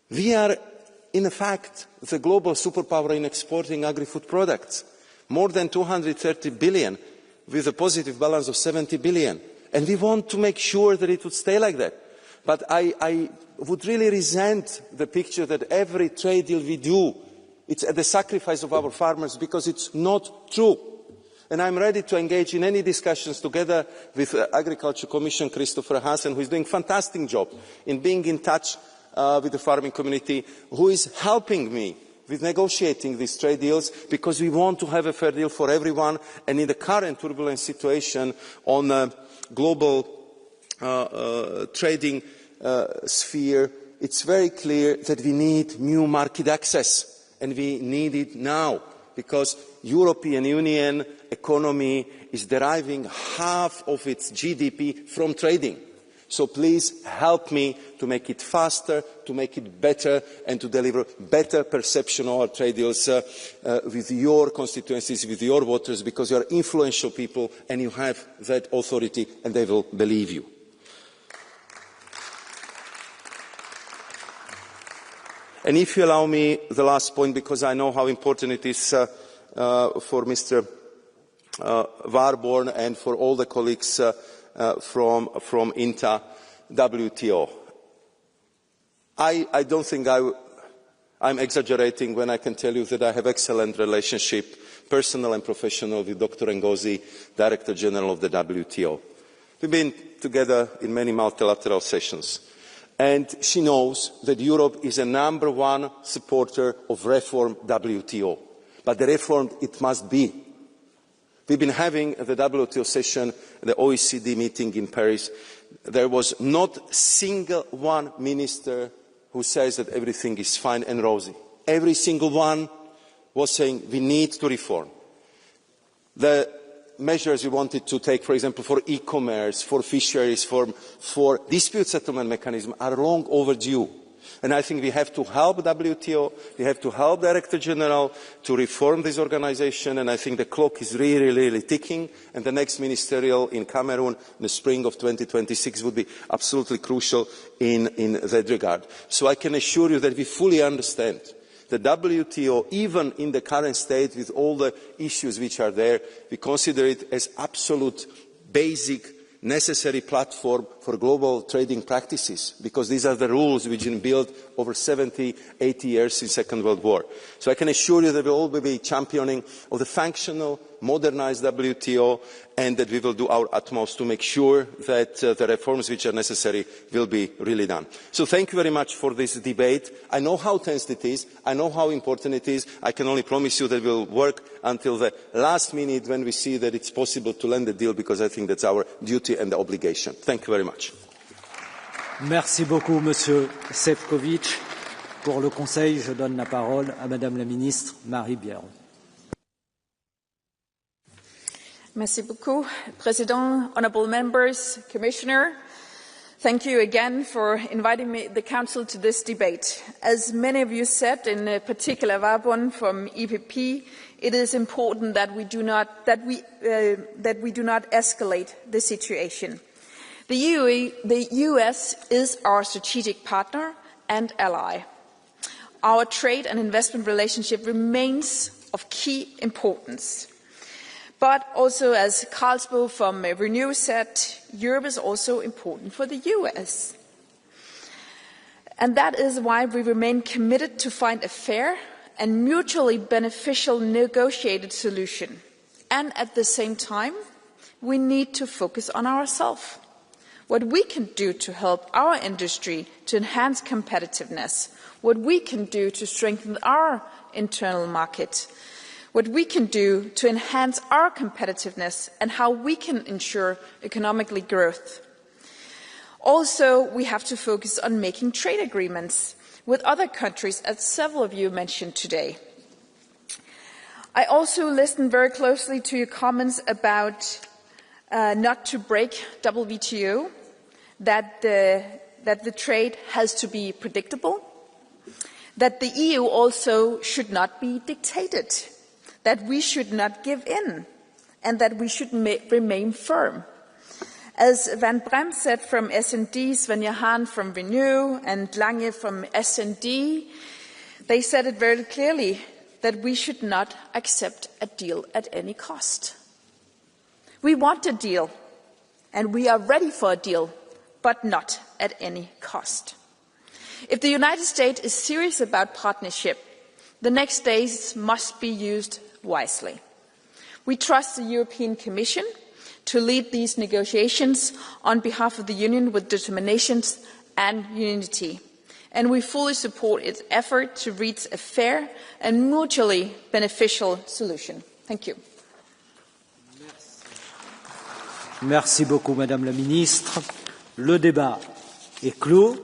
We are, in fact, the global superpower in exporting agri-food products. More than 230 billion, with a positive balance of 70 billion. And we want to make sure that it would stay like that. But I would really resent the picture that every trade deal we do, it's at the sacrifice of our farmers, because it's not true. And I'm ready to engage in any discussions together with Agriculture Commissioner Christopher Hansen, who is doing a fantastic job in being in touch with the farming community, who is helping me with negotiating these trade deals, because we want to have a fair deal for everyone. And in the current turbulent situation on a global trading sphere, it's very clear that we need new market access, and we need it now, because European Union economy is deriving half of its GDP from trading. So please help me to make it faster, to make it better, and to deliver better perception of our trade deals with your constituencies, with your voters, because you are influential people and you have that authority, and they will believe you. And if you allow me the last point, because I know how important it is for Mr. Warborn and for all the colleagues from INTA, WTO. I don't think I'm exaggerating when I can tell you that I have excellent relationship, personal and professional, with Dr. Ngozi, Director General of the WTO. We've been together in many multilateral sessions. And she knows that Europe is a #1 supporter of reform WTO. But the reform, it must be. We've been having the WTO session, the OECD meeting in Paris. There was not a single one minister who says that everything is fine and rosy. Every single one was saying we need to reform. The measures we wanted to take, for example, for e-commerce, for fisheries, for dispute settlement mechanism, are long overdue. And I think we have to help WTO, we have to help Director General to reform this organisation, and I think the clock is really, really ticking, and the next ministerial in Cameroon in the spring of 2026 would be absolutely crucial in that regard. So I can assure you that we fully understand the WTO, even in the current state with all the issues which are there, we consider it as absolute basic necessary platform for global trading practices, because these are the rules which have been built over 70, 80 years since the Second World War. So I can assure you that we will all be championing of the functional, modernised WTO, and that we will do our utmost to make sure that the reforms which are necessary will be really done. So thank you very much for this debate. I know how tense it is. I know how important it is. I can only promise you that we will work until the last minute when we see that it's possible to land a deal, because I think that's our duty and obligation. Thank you very much. Merci beaucoup, Monsieur Sefcovic. Pour le Conseil, je donne la parole à Madame la Ministre Marie Biron. Merci beaucoup, President, honourable members, Commissioner. Thank you again for inviting the Council to this debate. As many of you said, in particular Warbon from EPP, it is important that we do not escalate the situation. The US is our strategic partner and ally. Our trade and investment relationship remains of key importance. But also, as Carlsbo from Renew said, Europe is also important for the US. And that is why we remain committed to find a fair and mutually beneficial negotiated solution. And at the same time, we need to focus on ourselves. What we can do to help our industry to enhance competitiveness, what we can do to strengthen our internal market, what we can do to enhance our competitiveness, and how we can ensure economic growth. Also, we have to focus on making trade agreements with other countries, as several of you mentioned today. I also listened very closely to your comments about not to break WTO, that the trade has to be predictable, that the EU also should not be dictated, that we should not give in, and that we should remain firm. As Van Brem said from S&D, Svenja Hahn from Renew, and Lange from S&D, they said it very clearly that we should not accept a deal at any cost. We want a deal, and we are ready for a deal, but not at any cost. If the United States is serious about partnership, the next days must be used wisely. We trust the European Commission to lead these negotiations on behalf of the Union with determination and unity. And we fully support its effort to reach a fair and mutually beneficial solution. Thank you. Merci beaucoup, Madame la Ministre. Le débat est clos.